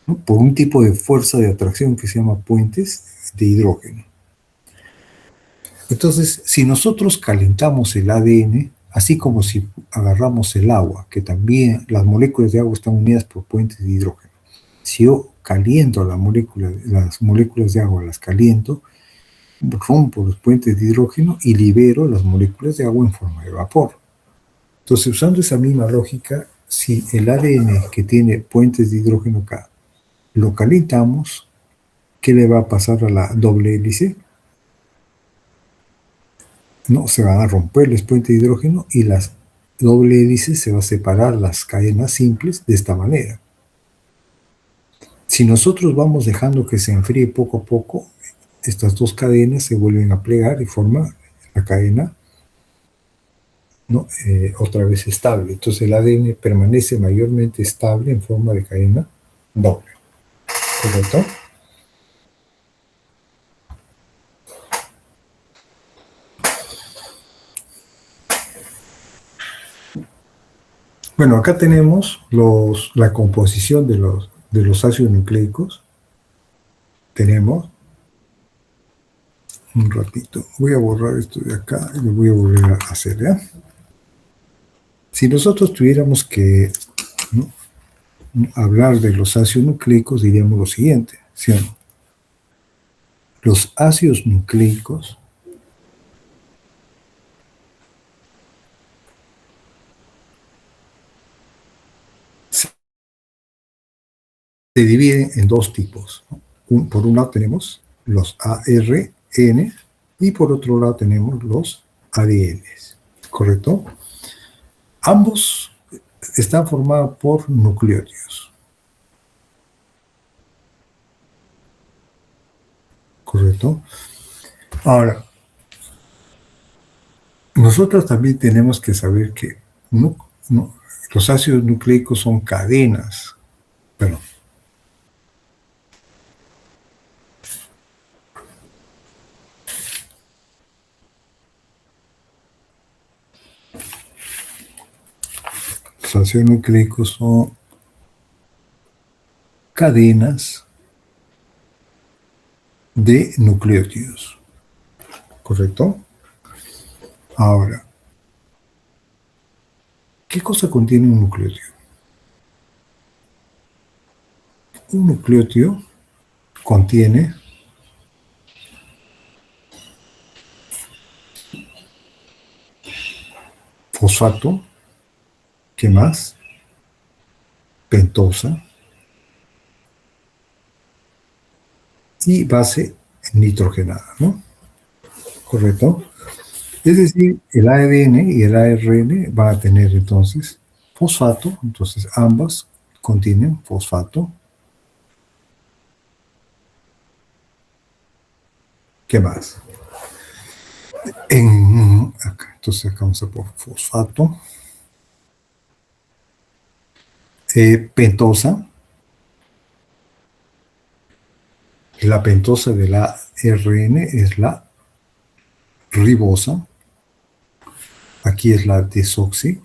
¿no?, por un tipo de fuerza de atracción que se llama puentes de hidrógeno. Entonces, si nosotros calentamos el ADN, así como si agarramos el agua, que también las moléculas de agua están unidas por puentes de hidrógeno, si yo caliento las moléculas de agua, las caliento, rompo los puentes de hidrógeno y libero las moléculas de agua en forma de vapor. Entonces, usando esa misma lógica, si el ADN que tiene puentes de hidrógeno acá, lo calentamos, ¿qué le va a pasar a la doble hélice? No, se van a romper los puentes de hidrógeno y las doble hélices se va a separar las cadenas simples de esta manera. Si nosotros vamos dejando que se enfríe poco a poco, estas dos cadenas se vuelven a plegar y forman la cadena, ¿no?, otra vez estable. Entonces el ADN permanece mayormente estable en forma de cadena doble, ¿correcto? Bueno, acá tenemos la composición de los ácidos nucleicos. Tenemos, un ratito, voy a borrar esto de acá y lo voy a volver a hacer, ¿ya? Si nosotros tuviéramos que, ¿no?, hablar de los ácidos nucleicos, diríamos lo siguiente, ¿sí o no? Los ácidos nucleicos se dividen en dos tipos, ¿no? Por un lado tenemos los ARN y por otro lado tenemos los ADNs, ¿correcto? Ambos están formados por nucleótidos, ¿correcto? Ahora, nosotros también tenemos que saber que los ácidos nucleicos son cadenas, perdón. Los ácidos nucleicos son cadenas de nucleótidos, ¿correcto? Ahora, ¿qué cosa contiene un nucleótido? Un nucleótido contiene fosfato, ¿qué más? Pentosa y base nitrogenada, ¿no? ¿Correcto? Es decir, el ADN y el ARN van a tener entonces fosfato, entonces ambas contienen fosfato. ¿Qué más? Acá, entonces acá vamos a poner fosfato. Pentosa. La pentosa de la ARN es la ribosa. Aquí es la desoxi.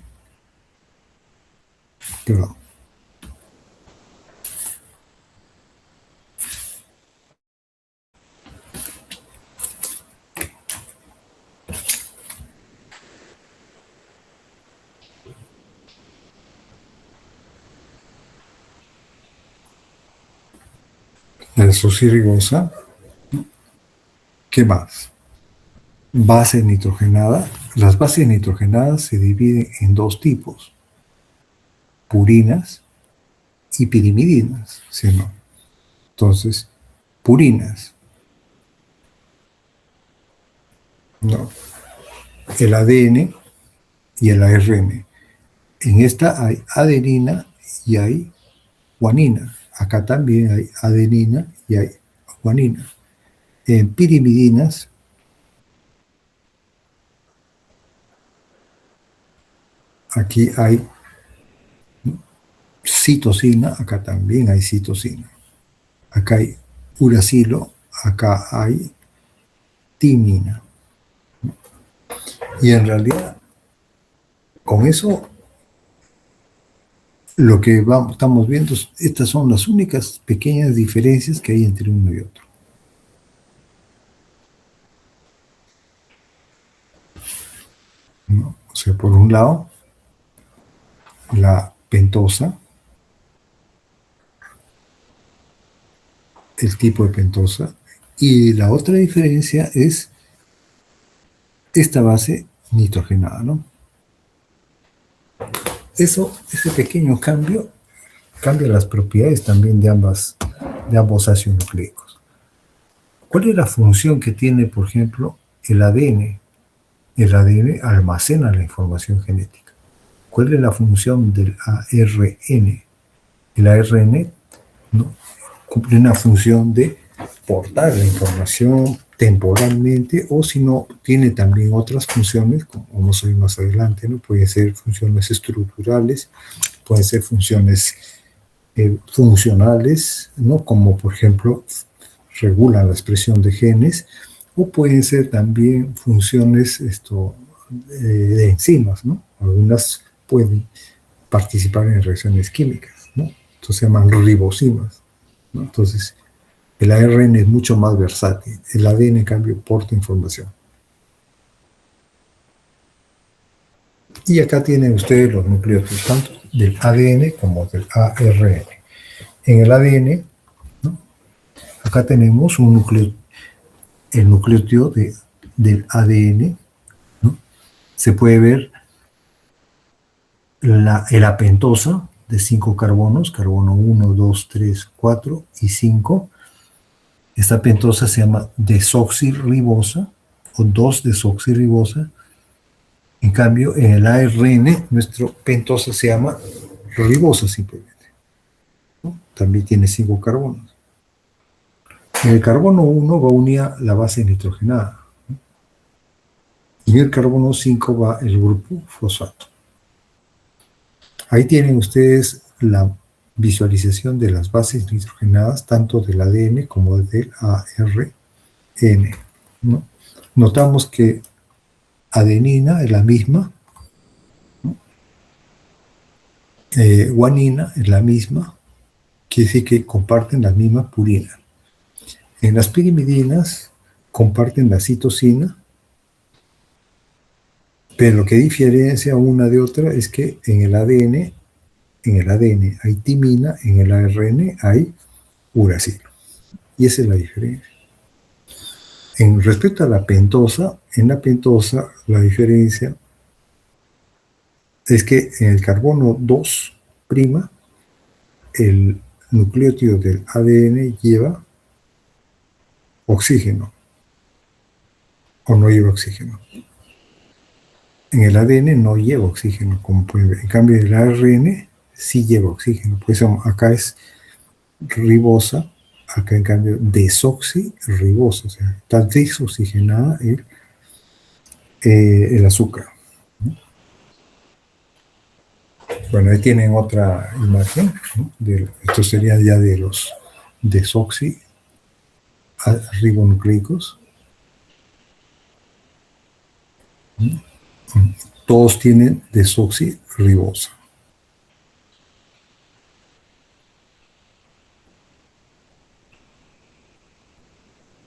Perdón. La desoxirribosa. ¿Qué más? Base nitrogenada. Las bases nitrogenadas se dividen en dos tipos: purinas y pirimidinas, ¿sí o no? Entonces, purinas. No. El ADN y el ARN. En esta hay adenina y hay guanina. Acá también hay adenina y hay guanina. En pirimidinas, aquí hay citosina, acá también hay citosina. Acá hay uracilo, acá hay timina. Y en realidad, con eso, lo que estamos viendo, estas son las únicas pequeñas diferencias que hay entre uno y otro. ¿No? O sea, por un lado, la pentosa, el tipo de pentosa, y la otra diferencia es esta base nitrogenada, ¿no? Ese pequeño cambio cambia las propiedades también de ambos ácidos nucleicos. ¿Cuál es la función que tiene, por ejemplo, el ADN? El ADN almacena la información genética. ¿Cuál es la función del ARN? El ARN, ¿no?, cumple una función de portar la información temporalmente, o si no, tiene también otras funciones, como vamos a ver más adelante, ¿no? Pueden ser funciones estructurales, pueden ser funciones funcionales, ¿no?, como por ejemplo regulan la expresión de genes, o pueden ser también funciones de enzimas, ¿no? Algunas pueden participar en reacciones químicas, ¿no? Entonces se llaman ribosimas, ¿no? Entonces, el ARN es mucho más versátil. El ADN, en cambio, porta información. Y acá tienen ustedes los nucleótidos, tanto del ADN como del ARN. En el ADN, ¿no?, acá tenemos el nucleótido del ADN, ¿no? Se puede ver la pentosa de 5 carbonos, carbono 1, 2, 3, 4 y 5. Esta pentosa se llama desoxirribosa o 2-desoxirribosa. En cambio, en el ARN, nuestra pentosa se llama ribosa simplemente, ¿no? También tiene 5 carbonos. En el carbono 1 va unida la base nitrogenada, ¿no? Y en el carbono 5 va el grupo fosfato. Ahí tienen ustedes la visualización de las bases nitrogenadas, tanto del ADN como del ARN, ¿no? Notamos que adenina es la misma, ¿no? Guanina es la misma, quiere decir que comparten la misma purina. En las pirimidinas comparten la citosina, Pero lo que diferencia una de otra es que en el ADN hay timina, en el ARN hay uracilo. Y esa es la difere' En respecto a la pentosa, en la pentosa la diferencia es que en el carbono 2', el nucleótido del ADN lleva oxígeno o no lleva oxígeno. En el ADN no lleva oxígeno, como pueden ver. En cambio, el ARN sí lleva oxígeno. Por eso acá es ribosa, acá en cambio desoxirribosa. O sea, está desoxigenada el azúcar. Bueno, ahí tienen otra imagen, ¿no? Esto sería ya de los desoxirribonucleicos. Todos tienen desoxirribosa.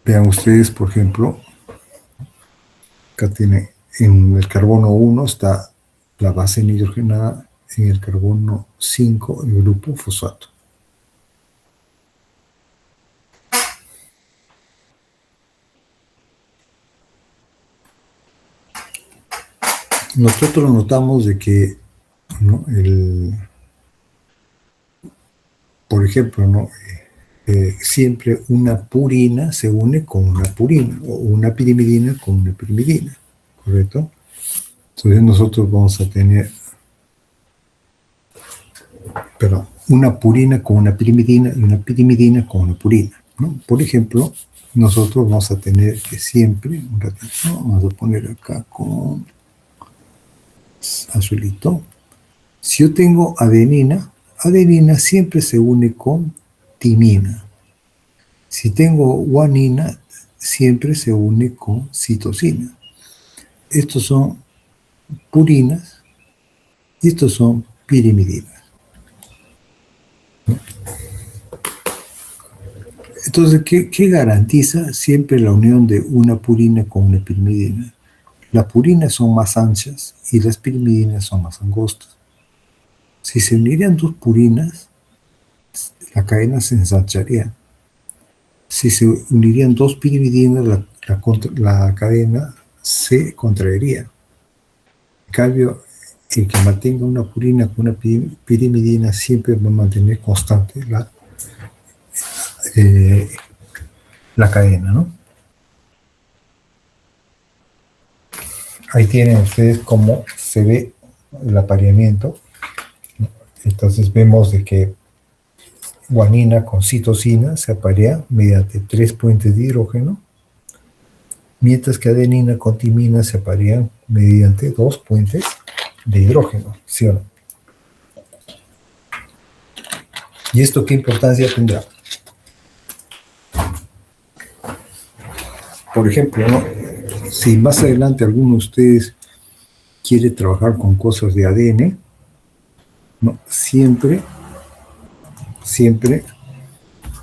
Vean ustedes, por ejemplo, acá tiene en el carbono 1 está la base nidrogenada, en el carbono 5 el grupo fosfato. Nosotros notamos de que, ¿no? Por ejemplo, ¿no? Siempre una purina se une con una purina, o una pirimidina con una pirimidina, ¿correcto? Entonces nosotros vamos a tener, una purina con una pirimidina y una pirimidina con una purina, ¿no? Por ejemplo, nosotros vamos a tener que siempre, un ratito, vamos a poner acá con azulito. Si yo tengo adenina siempre se une con timina. Si tengo guanina, siempre se une con citosina. Estos son purinas y estos son pirimidinas. Entonces, ¿qué garantiza siempre la unión de una purina con una pirimidina? Las purinas son más anchas y las pirimidinas son más angostas. Si se unirían dos purinas, la cadena se ensancharía. Si se unirían dos pirimidinas, la cadena se contraería. En cambio, el que mantenga una purina con una pirimidina siempre va a mantener constante la cadena, ¿no? Ahí tienen ustedes cómo se ve el apareamiento. Entonces vemos de que guanina con citosina se aparea mediante 3 puentes de hidrógeno, mientras que adenina con timina se aparean mediante 2 puentes de hidrógeno, ¿sí o no? ¿Y esto qué importancia tendrá? Por ejemplo, ¿no? Si más adelante alguno de ustedes quiere trabajar con cosas de ADN, ¿no? Siempre,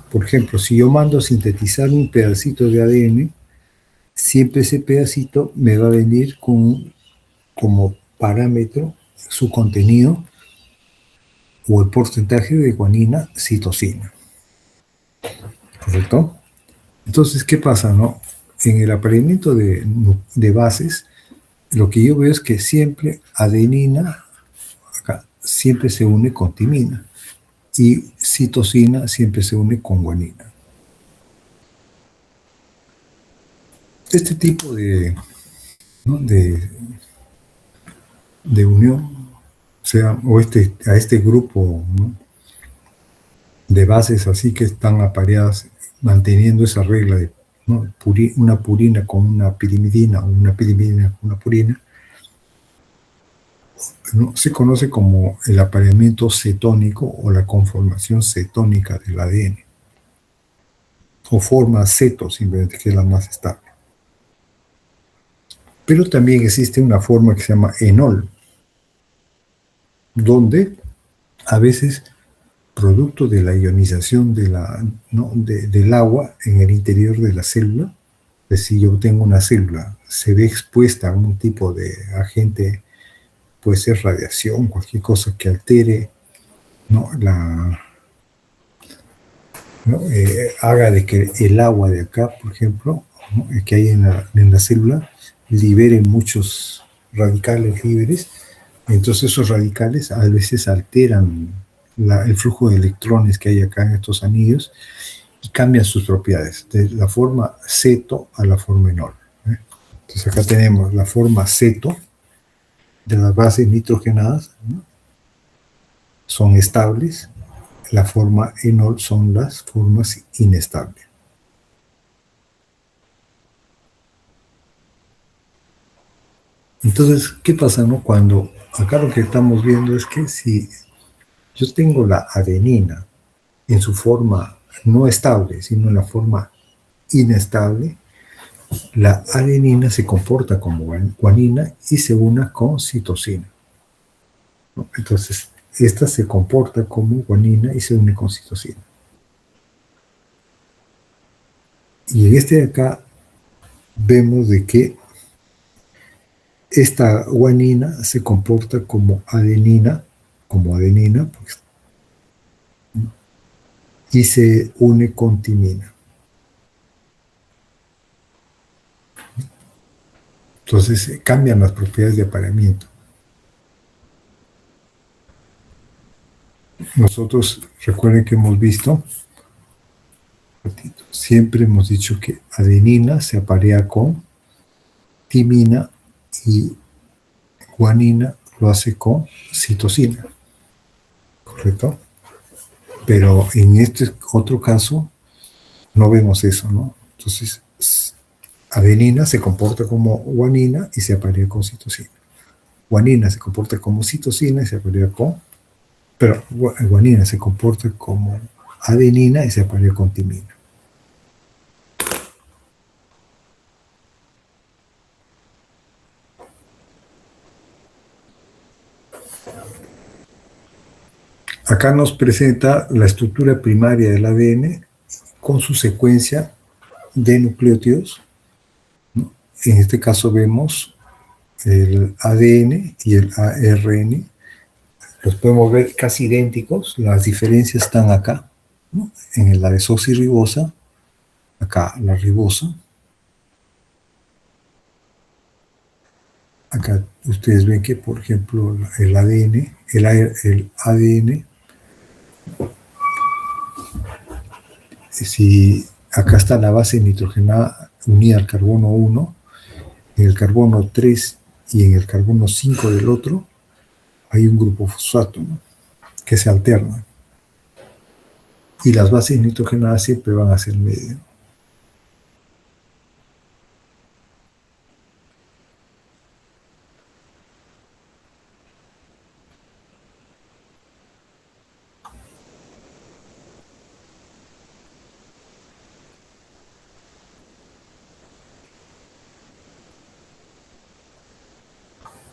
por ejemplo, si yo mando a sintetizar un pedacito de ADN, siempre ese pedacito me va a venir como parámetro su contenido o el porcentaje de guanina citosina. ¿Correcto? Entonces, ¿qué pasa, no? En el apareamiento de bases, lo que yo veo es que siempre adenina acá siempre se une con timina y citosina siempre se une con guanina. Este tipo de unión, a este grupo, ¿no? de bases así que están apareadas manteniendo esa regla de, ¿no? una purina con una pirimidina o una pirimidina con una purina, ¿no? Se conoce como el apareamiento cetónico o la conformación cetónica del ADN, o forma ceto simplemente, que es la más estable. Pero también existe una forma que se llama enol, donde a veces, producto de la ionización del agua en el interior de la célula, Pues si yo tengo una célula, se ve expuesta a un tipo de agente, puede ser radiación, cualquier cosa que altere, ¿no? Haga de que el agua de acá, por ejemplo, ¿no? Que hay en la célula, libere muchos radicales libres. Entonces esos radicales a veces alteran el flujo de electrones que hay acá en estos anillos y cambian sus propiedades, de la forma ceto a la forma enol. Entonces acá tenemos la forma ceto de las bases nitrogenadas, ¿no? Son estables. La forma enol son las formas inestables. Entonces, ¿qué pasa, no? Cuando acá lo que estamos viendo es que si yo tengo la adenina en su forma no estable, sino en la forma inestable, la adenina se comporta como guanina y se une con citosina, ¿no? Entonces, esta se comporta como guanina y se une con citosina. Y en este de acá vemos de que esta guanina se comporta como adenina, pues, y se une con timina. Entonces cambian las propiedades de apareamiento. Nosotros, recuerden que hemos visto, siempre hemos dicho que adenina se aparea con timina y guanina lo hace con citosina, ¿correcto? Pero en este otro caso no vemos eso, ¿no? Entonces, adenina se comporta como guanina y se aparea con citosina. Guanina se comporta como citosina y se aparea con... Pero guanina se comporta como adenina y se aparea con timina. Acá nos presenta la estructura primaria del ADN con su secuencia de nucleótidos, ¿no? En este caso vemos el ADN y el ARN. Los podemos ver casi idénticos. Las diferencias están acá, ¿no? En la desoxirribosa, acá la ribosa. Acá ustedes ven que, por ejemplo, el ADN, si acá está la base nitrogenada unida al carbono 1, en el carbono 3 y en el carbono 5 del otro, hay un grupo fosfato, ¿no? Que se alterna. Y las bases nitrogenadas siempre van hacia el medio.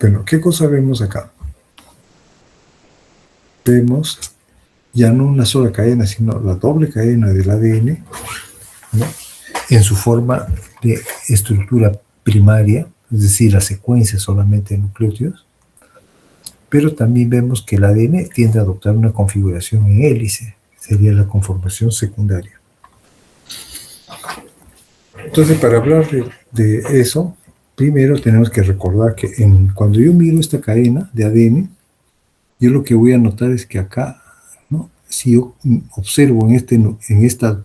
Bueno, ¿qué cosa vemos acá? Vemos ya no una sola cadena, sino la doble cadena del ADN, ¿no? En su forma de estructura primaria, es decir, la secuencia solamente de nucleótidos, pero también vemos que el ADN tiende a adoptar una configuración en hélice, sería la conformación secundaria. Entonces, para hablar de eso, primero tenemos que recordar que cuando yo miro esta cadena de ADN, yo lo que voy a notar es que acá, ¿no? Si yo observo en esta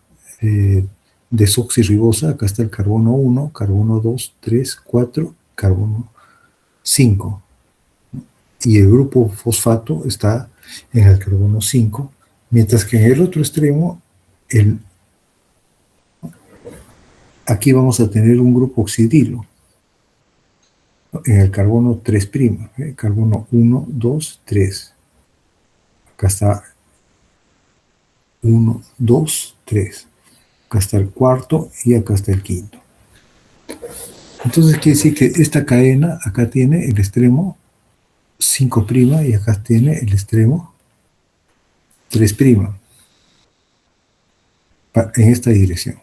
desoxirribosa, acá está el carbono 1, carbono 2, 3, 4, carbono 5. ¿No? Y el grupo fosfato está en el carbono 5, mientras que en el otro extremo, aquí vamos a tener un grupo oxidilo, ¿no? En el carbono 3', carbono 1, 2, 3. Acá está 1, 2, 3. Acá está el cuarto y acá está el quinto. Entonces quiere decir que esta cadena acá tiene el extremo 5' y acá tiene el extremo 3', en esta dirección.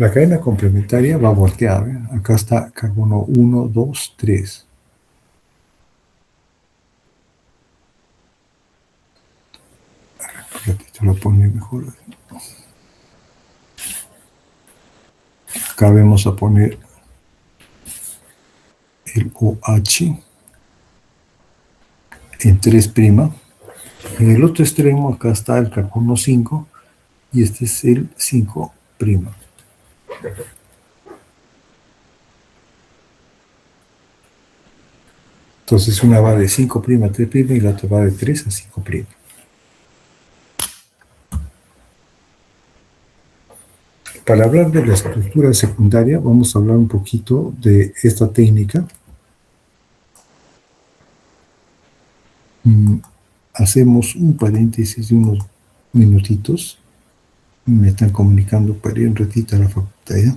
La cadena complementaria va volteada. ¿Ven? Acá está carbono 1, 2, 3. Fíjate, te lo pone mejor. Acá vamos a poner el OH en 3'. En el otro extremo acá está el carbono 5 y este es el 5'. Entonces una va de 5' a 3' y la otra va de 3 a 5'. Para hablar de la estructura secundaria, vamos a hablar un poquito de esta técnica. Hacemos un paréntesis de unos minutitos. Me están comunicando para ir un ratito a la facultad, ¿ya?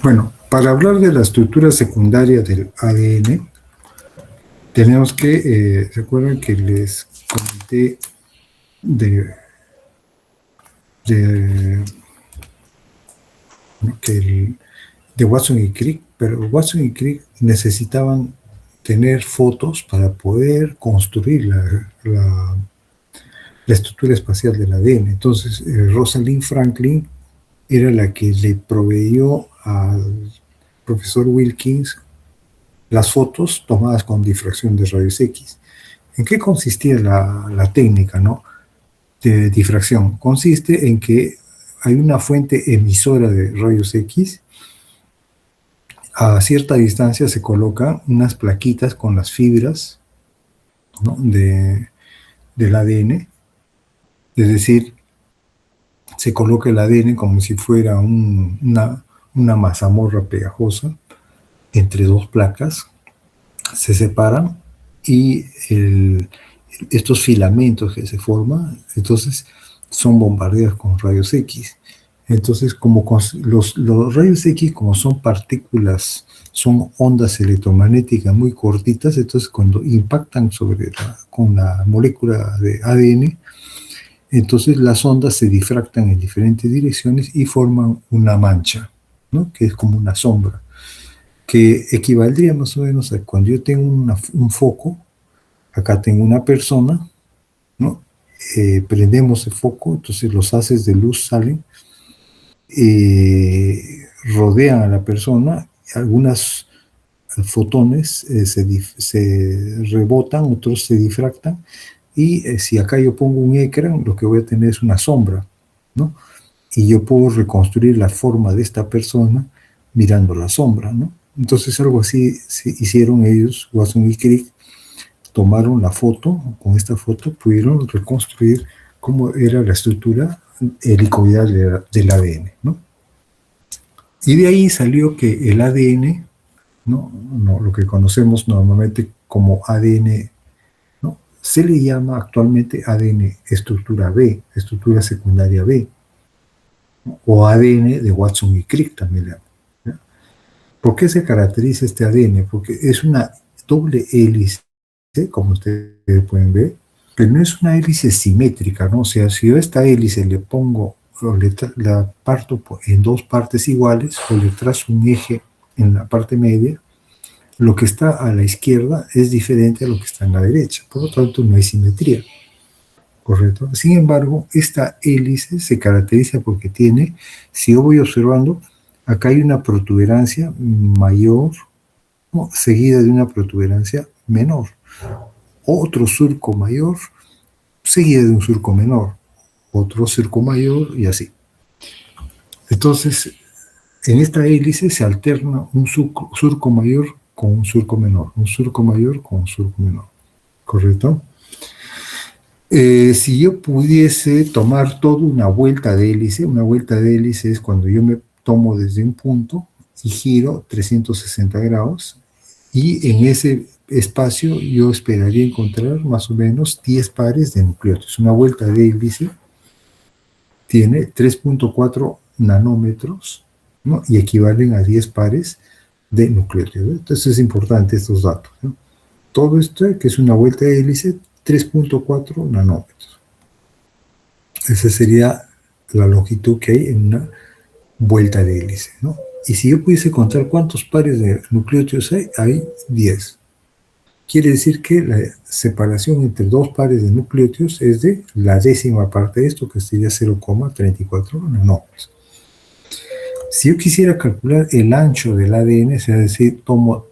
Bueno, para hablar de la estructura secundaria del ADN, tenemos que, ¿se acuerdan que les comenté de, de Watson y Crick? Pero Watson y Crick necesitaban tener fotos para poder construir la estructura espacial del ADN. Entonces, Rosalind Franklin era la que le proveyó al profesor Wilkins las fotos tomadas con difracción de rayos X. ¿En qué consistía la técnica, ¿no?, de difracción? Consiste en que hay una fuente emisora de rayos X. A cierta distancia se colocan unas plaquitas con las fibras, ¿no?, del ADN. Es decir, se coloca el ADN como si fuera una mazamorra pegajosa entre dos placas, se separan y estos filamentos que se forman, entonces son bombardeados con rayos X. Entonces, como los rayos X, como son partículas, son ondas electromagnéticas muy cortitas, entonces cuando impactan con la molécula de ADN, entonces las ondas se difractan en diferentes direcciones y forman una mancha, ¿no?, que es como una sombra, que equivaldría más o menos a cuando yo tengo un foco, acá tengo una persona, ¿no? Prendemos el foco, entonces los haces de luz salen, rodean a la persona, algunos fotones se rebotan, otros se difractan, y si acá yo pongo un ecran, lo que voy a tener es una sombra, ¿no? Y yo puedo reconstruir la forma de esta persona mirando la sombra, ¿no? Entonces algo así hicieron ellos, Watson y Crick, tomaron la foto, con esta foto pudieron reconstruir cómo era la estructura helicoidal del ADN, ¿no? Y de ahí salió que el ADN, ¿no?, lo que conocemos normalmente como ADN, ¿no?, se le llama actualmente ADN estructura B, estructura secundaria B, ¿no?, o ADN de Watson y Crick también le llaman, ¿no? ¿Por qué se caracteriza este ADN? Porque es una doble hélice, como ustedes pueden ver, pero no es una hélice simétrica, ¿no? O sea, si yo a esta hélice le pongo, la parto en dos partes iguales, o le trazo un eje en la parte media, lo que está a la izquierda es diferente a lo que está en la derecha, por lo tanto no hay simetría, ¿correcto? Sin embargo, esta hélice se caracteriza porque tiene, si yo voy observando, acá hay una protuberancia mayor, ¿no?, seguida de una protuberancia menor, otro surco mayor, seguida de un surco menor, otro surco mayor, y así. Entonces, en esta hélice se alterna un surco mayor con un surco menor, un surco mayor con un surco menor, ¿correcto? Si yo pudiese tomar toda una vuelta de hélice es cuando yo me tomo desde un punto y giro 360 grados, y en ese espacio yo esperaría encontrar más o menos 10 pares de nucleótidos. Una vuelta de hélice tiene 3.4 nanómetros, ¿no?, y equivalen a 10 pares de nucleótidos, ¿no? Entonces es importante estos datos, ¿no? Todo esto, que es una vuelta de hélice, 3.4 nanómetros. Esa sería la longitud que hay en una vuelta de hélice, ¿no? Y si yo pudiese contar cuántos pares de nucleótidos hay 10. Quiere decir que la separación entre dos pares de nucleótidos es de la décima parte de esto, que sería 0,34 nanómetros. Si yo quisiera calcular el ancho del ADN, es decir, tomo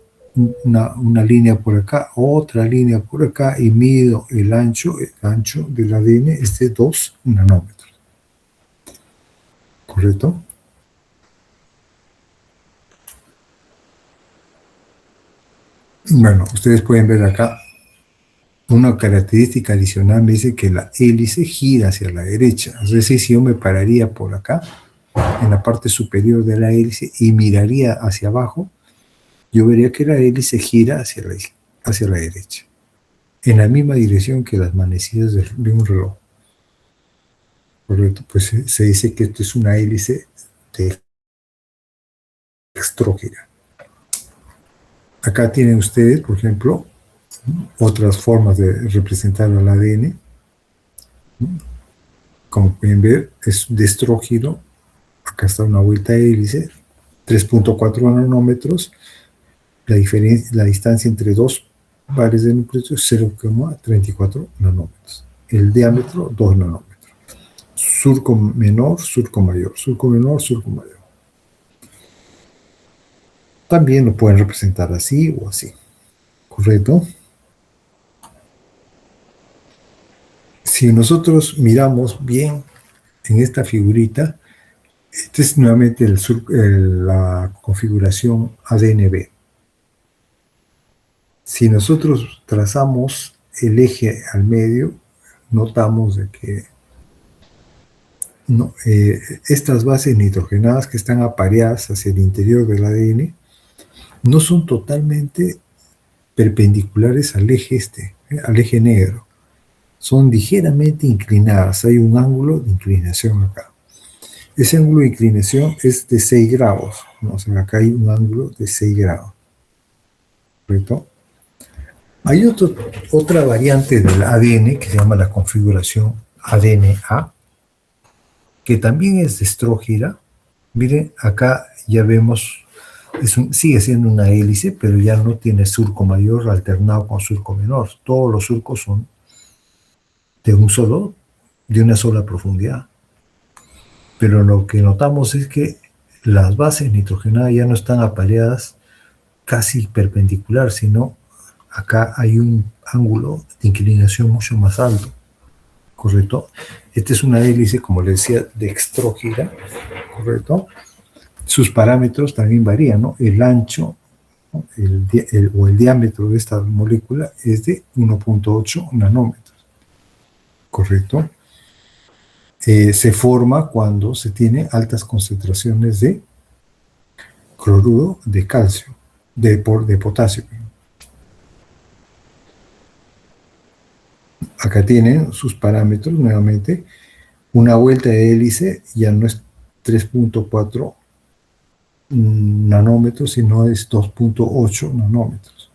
una línea por acá, otra línea por acá, y mido el ancho del ADN es de 2 nanómetros. ¿Correcto? Bueno, ustedes pueden ver acá una característica adicional, me dice que la hélice gira hacia la derecha. Es decir, si yo me pararía por acá, en la parte superior de la hélice, y miraría hacia abajo, yo vería que la hélice gira hacia la derecha, en la misma dirección que las manecillas de un reloj. Correcto, pues se dice que esto es una hélice de dextrógira. Acá tienen ustedes, por ejemplo, otras formas de representar al ADN. Como pueden ver, es destrógiro. Acá está una vuelta hélice, 3.4 nanómetros. La distancia entre dos pares de nucleótidos, 0,34 nanómetros. El diámetro, 2 nanómetros. Surco menor, surco mayor. Surco menor, surco mayor. También lo pueden representar así o así. ¿Correcto? Si nosotros miramos bien en esta figurita, esta es nuevamente la configuración ADN-B. Si nosotros trazamos el eje al medio, notamos de que estas bases nitrogenadas que están apareadas hacia el interior del ADN no son totalmente perpendiculares al eje al eje negro. Son ligeramente inclinadas. Hay un ángulo de inclinación acá. Ese ángulo de inclinación es de 6 grados. ¿No? O sea, acá hay un ángulo de 6 grados. ¿Correcto? Hay otra variante del ADN que se llama la configuración ADN-A, que también es destrógira. Miren, acá ya vemos, sigue siendo una hélice, pero ya no tiene surco mayor alternado con surco menor. Todos los surcos son de una sola profundidad. Pero lo que notamos es que las bases nitrogenadas ya no están apareadas casi perpendicular, sino acá hay un ángulo de inclinación mucho más alto. ¿Correcto? Esta es una hélice, como les decía, dextrógira. ¿Correcto? Sus parámetros también varían, ¿no? El ancho, ¿no? el diámetro de esta molécula es de 1.8 nanómetros. ¿Correcto? Se forma cuando se tiene altas concentraciones de cloruro de calcio, de potasio. Acá tienen sus parámetros nuevamente. Una vuelta de hélice ya no es 3.4 nanómetros, sino es 2.8 nanómetros.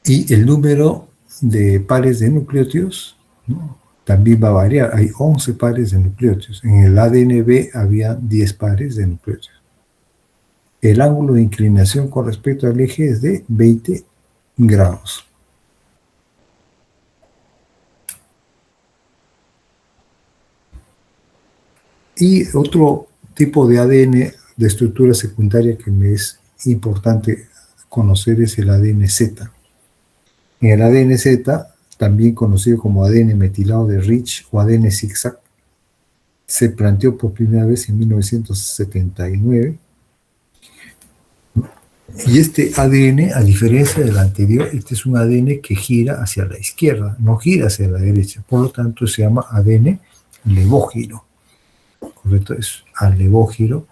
Y el número de pares de nucleótidos, ¿no? También va a variar. Hay 11 pares de nucleótidos. En el ADN-B había 10 pares de nucleótidos. El ángulo de inclinación con respecto al eje es de 20 grados. Y otro tipo de ADN de estructura secundaria que me es importante conocer es el ADN-Z. En el ADN-Z, también conocido como ADN metilado de Rich o ADN zigzag, se planteó por primera vez en 1979. Y este ADN, a diferencia del anterior, este es un ADN que gira hacia la izquierda, no gira hacia la derecha. Por lo tanto, se llama ADN levógiro. ¿Correcto? Es alevógiro.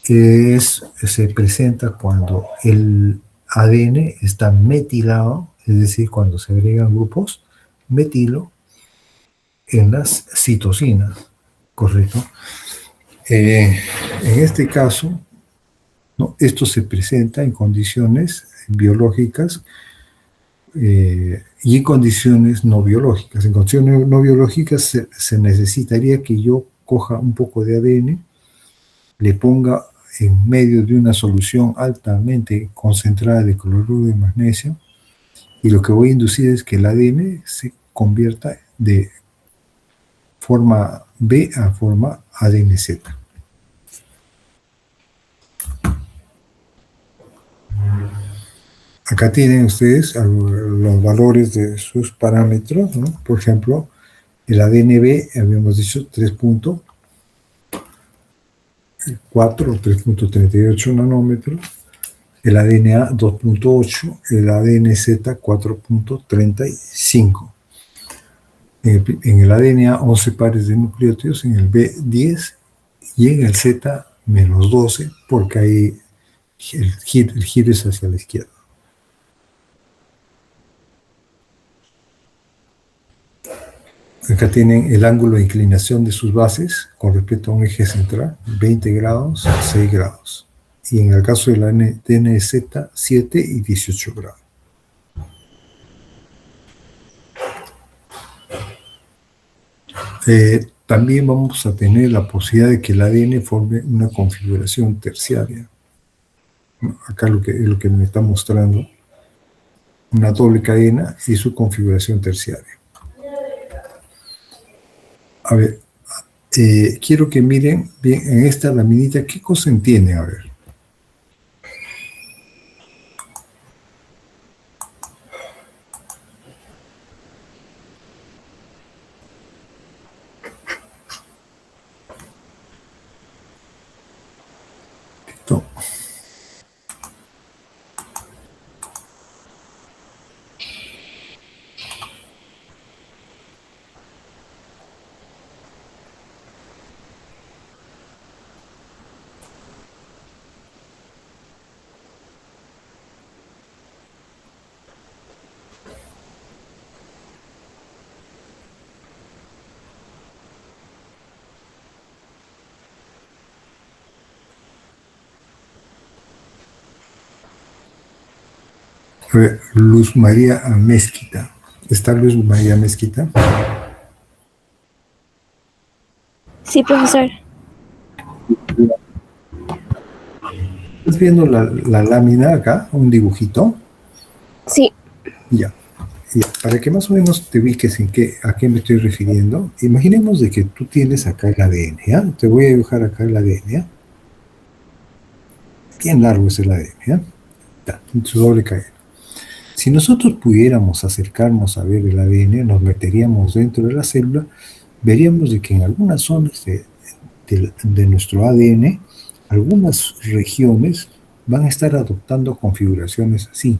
Se presenta cuando el ADN está metilado, es decir, cuando se agregan grupos metilo en las citosinas. ¿Correcto? En este caso, ¿no? Esto se presenta en condiciones biológicas y en condiciones no biológicas. En condiciones no biológicas se necesitaría que yo coja un poco de ADN, le ponga en medio de una solución altamente concentrada de cloruro de magnesio, y lo que voy a inducir es que el ADN se convierta de forma B a forma ADN-Z. Acá tienen ustedes los valores de sus parámetros, ¿no? Por ejemplo, el ADN-B, habíamos dicho 3.4 o 3.38 nanómetros, el ADN-A 2.8, el ADN-Z 4.35. En el ADN-A 11 pares de nucleótidos, en el B 10 y en el Z menos 12, porque ahí el giro es hacia la izquierda. Acá tienen el ángulo de inclinación de sus bases con respecto a un eje central, 20 grados, 6 grados. Y en el caso de la DNZ, 7 y 18 grados. También vamos a tener la posibilidad de que el ADN forme una configuración terciaria. Acá es lo que me está mostrando, una doble cadena y su configuración terciaria. A ver, quiero que miren bien en esta laminita, ¿qué cosa entiende? A ver. Listo. Luz María Mezquita. ¿Está Luz María Mezquita? Sí, profesor. ¿Estás viendo la lámina acá? Un dibujito. Sí. Ya. Para que más o menos te ubiques a qué me estoy refiriendo, imaginemos de que tú tienes acá el ADN, ¿ya? Te voy a dibujar acá el ADN, ¿ya? Bien largo es el ADN, ¿ya? Está, en su doble cadena. Si nosotros pudiéramos acercarnos a ver el ADN, nos meteríamos dentro de la célula, veríamos de que en algunas zonas de nuestro ADN, algunas regiones van a estar adoptando configuraciones así,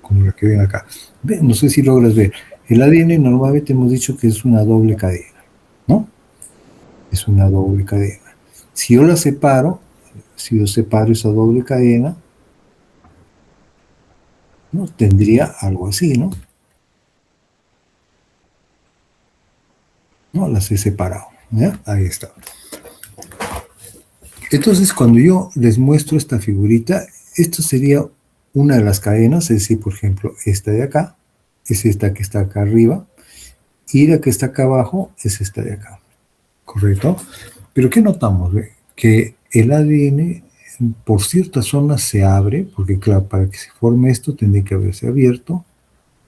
como la que ven acá. No sé si logras ver. El ADN normalmente hemos dicho que es una doble cadena, ¿no? Es una doble cadena. Si yo separo esa doble cadena, ¿no? Tendría algo así, ¿no? No, las he separado, ¿ya? Ahí está. Entonces, cuando yo les muestro esta figurita, esto sería una de las cadenas, es decir, por ejemplo, esta de acá, es esta que está acá arriba, y la que está acá abajo es esta de acá, ¿correcto? Pero ¿qué notamos? Que el ADN por ciertas zonas se abre, porque claro, para que se forme esto tendría que haberse abierto,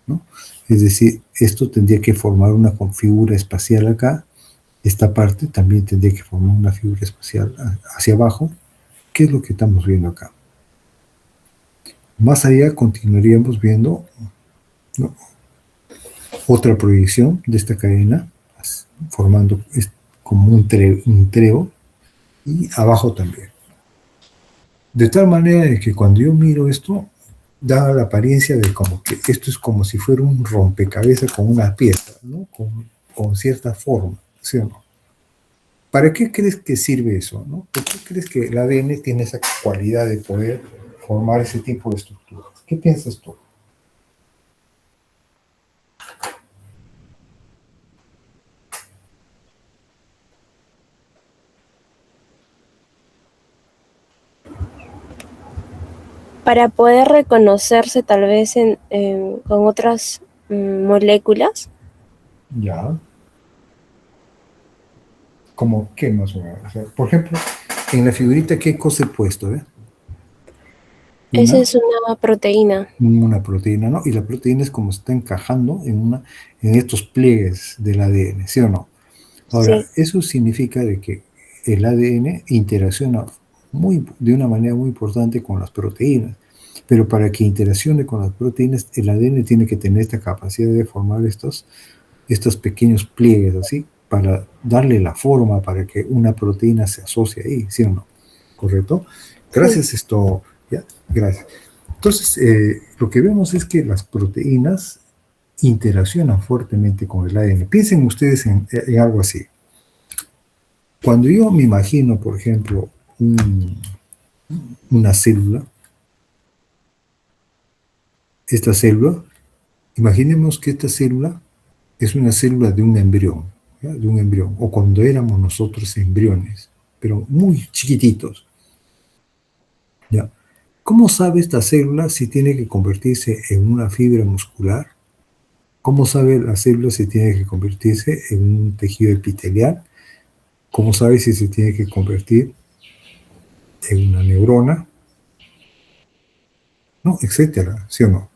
¿no? Es decir, esto tendría que formar una figura espacial acá, esta parte también tendría que formar una figura espacial hacia abajo. ¿Qué es lo que estamos viendo acá? Más allá continuaríamos viendo, ¿no?, otra proyección de esta cadena, formando como un trevo, y abajo también. De tal manera de que cuando yo miro esto, da la apariencia de como que esto es como si fuera un rompecabezas con una pieza, ¿no? Con cierta forma, ¿sí o no? ¿Para qué crees que sirve eso, no? ¿Por qué crees que el ADN tiene esa cualidad de poder formar ese tipo de estructuras? ¿Qué piensas tú? Para poder reconocerse tal vez con otras moléculas. Ya. ¿Cómo qué más o menos? O sea, por ejemplo, en la figurita, ¿qué cosa he puesto? Esa es una proteína. Una proteína, ¿no? Y la proteína es como se está encajando en estos pliegues del ADN, ¿sí o no? Ahora, Sí. eso significa de que el ADN interacciona de una manera muy importante con las proteínas, pero para que interaccione con las proteínas, el ADN tiene que tener esta capacidad de formar estos pequeños pliegues, así, para darle la forma para que una proteína se asocie ahí, ¿sí o no? ¿Correcto? Gracias, esto, ¿ya? Gracias. Entonces, lo que vemos es que las proteínas interaccionan fuertemente con el ADN. Piensen ustedes en algo así. Cuando yo me imagino, por ejemplo, una célula, esta célula, imaginemos que esta célula es una célula de un embrión, ¿ya? De un embrión, o cuando éramos nosotros embriones, pero muy chiquititos. ¿Ya? ¿Cómo sabe esta célula si tiene que convertirse en una fibra muscular? ¿Cómo sabe la célula si tiene que convertirse en un tejido epitelial? ¿Cómo sabe si se tiene que convertir en una neurona? ¿No? Etcétera, ¿sí o no?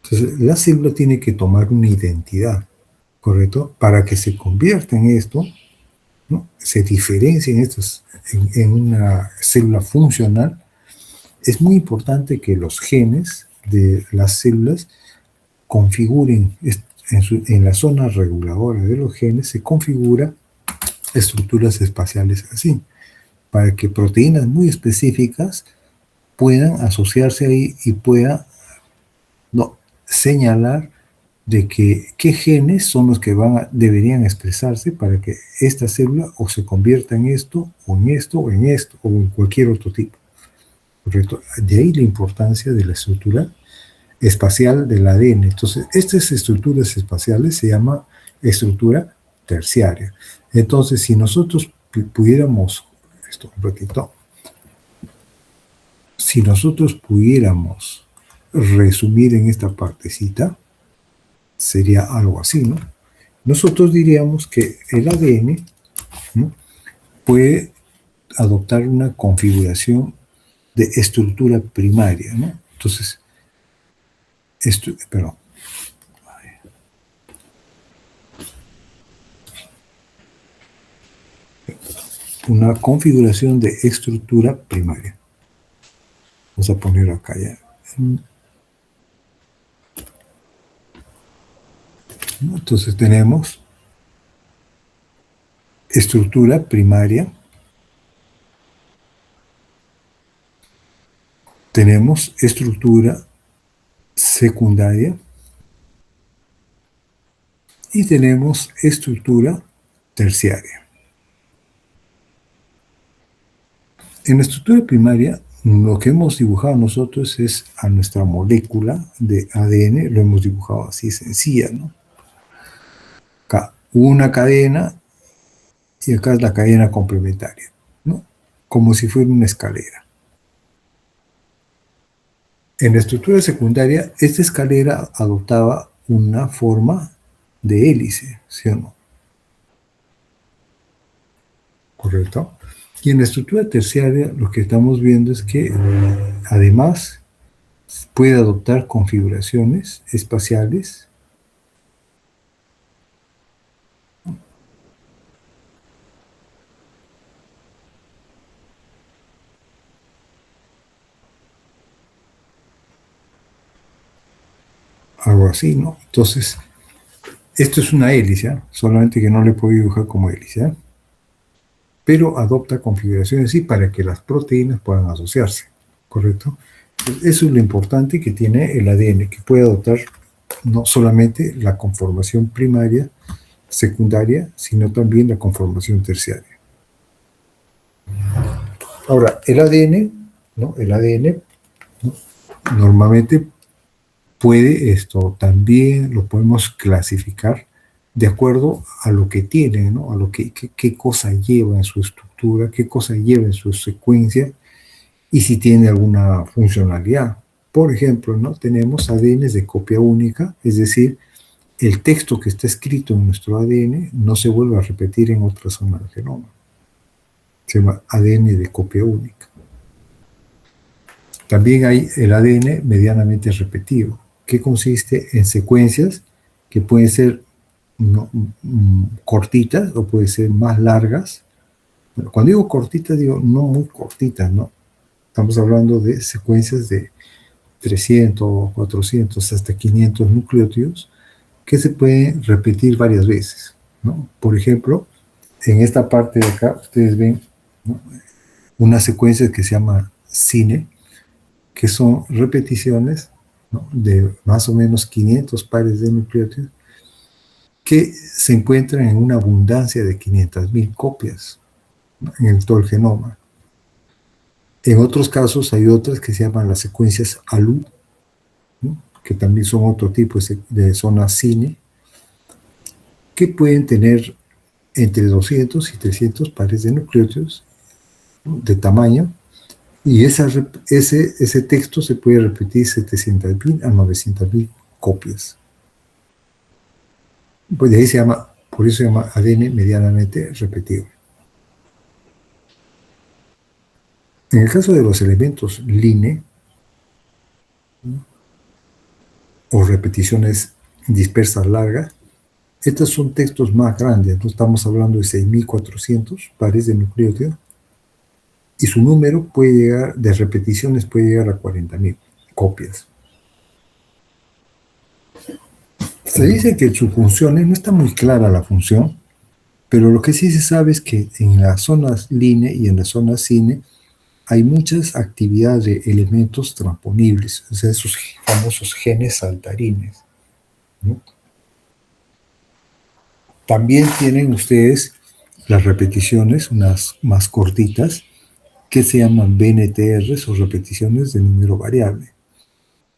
Entonces, la célula tiene que tomar una identidad, ¿correcto? Para que se convierta en esto, ¿no? Se diferencie en una célula funcional. Es muy importante que los genes de las células configuren, en la zona reguladora de los genes, se configura estructuras espaciales así, para que proteínas muy específicas puedan asociarse ahí y puedan señalar de qué genes son los que deberían expresarse para que esta célula o se convierta en esto, o en esto, o en esto, o en cualquier otro tipo. ¿Correcto? De ahí la importancia de la estructura espacial del ADN. Entonces, estas estructuras espaciales se llama estructura terciaria. Entonces, si nosotros pudiéramos, un ratito, si nosotros pudiéramos resumir en esta partecita, sería algo así, ¿no? Nosotros diríamos que el ADN, ¿no?, puede adoptar una configuración de estructura primaria, ¿no? Entonces, una configuración de estructura primaria. Vamos a poner acá ya. Entonces tenemos estructura primaria, tenemos estructura secundaria y tenemos estructura terciaria. En la estructura primaria, lo que hemos dibujado nosotros es a nuestra molécula de ADN, lo hemos dibujado así sencilla, ¿no? Acá una cadena y acá es la cadena complementaria, ¿no? Como si fuera una escalera. En la estructura secundaria, esta escalera adoptaba una forma de hélice, ¿sí o no? ¿Correcto? Y en la estructura terciaria lo que estamos viendo es que además puede adoptar configuraciones espaciales algo así, ¿no? Entonces, esto es una hélice, ¿eh? Solamente que no le puedo dibujar como hélice, ¿eh? Pero adopta configuraciones así para que las proteínas puedan asociarse, ¿correcto? Eso es lo importante que tiene el ADN, que puede adoptar no solamente la conformación primaria, secundaria, sino también la conformación terciaria. Ahora, el ADN, ¿no? El ADN, ¿no?, normalmente puede también lo podemos clasificar de acuerdo a lo que tiene, ¿no? A lo qué cosa lleva en su estructura, qué cosa lleva en su secuencia y si tiene alguna funcionalidad. Por ejemplo, ¿no?, tenemos ADNs de copia única, es decir, el texto que está escrito en nuestro ADN no se vuelve a repetir en otra zona del genoma. Se llama ADN de copia única. También hay el ADN medianamente repetido, que consiste en secuencias que pueden ser cortitas o pueden ser más largas. Bueno, cuando digo cortitas, digo no muy cortitas, ¿no? Estamos hablando de secuencias de 300, 400, hasta 500 nucleótidos que se pueden repetir varias veces, ¿no? Por ejemplo, en esta parte de acá, ustedes ven, ¿no?, una secuencia que se llama cine, que son repeticiones, ¿no?, de más o menos 500 pares de nucleótidos que se encuentran en una abundancia de 500.000 copias, ¿no?, en todo el genoma. En otros casos hay otras que se llaman las secuencias ALU, ¿no?, que también son otro tipo de zonas cine, que pueden tener entre 200 y 300 pares de nucleótidos, ¿no?, de tamaño, y ese texto se puede repetir 700.000 a 900.000 copias. Pues de ahí por eso se llama ADN medianamente repetible. En el caso de los elementos LINE, ¿no?, o repeticiones dispersas largas, estos son textos más grandes, no estamos hablando de 6.400 pares de nucleótidos, y su número de repeticiones puede llegar a 40.000 copias. Se dice que sus funciones, no está muy clara la función, pero lo que sí se sabe es que en las zonas LINE y en las zonas SINE hay muchas actividades de elementos transponibles, o sea, esos famosos genes saltarines, ¿no? También tienen ustedes las repeticiones, unas más cortitas, que se llaman BNTRs o repeticiones de número variable.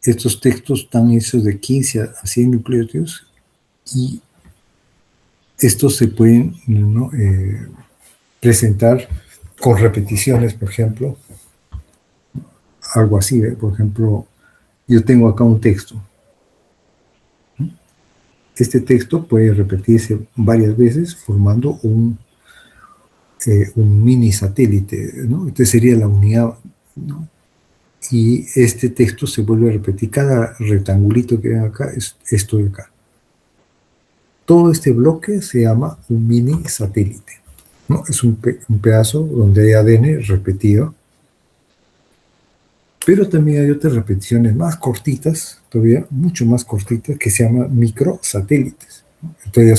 Estos textos están hechos de 15 a 100 nucleótidos y estos se pueden, ¿no?, presentar con repeticiones, por ejemplo, algo así, ¿eh? Por ejemplo, yo tengo acá un texto. Este texto puede repetirse varias veces formando un mini satélite, ¿no? Este sería la unidad, ¿no? Y este texto se vuelve a repetir. Cada rectangulito que ven acá es esto de acá. Todo este bloque se llama un mini satélite, ¿no? Es un pedazo donde hay ADN repetido. Pero también hay otras repeticiones más cortitas, todavía mucho más cortitas, que se llaman microsatélites, ¿no? Entonces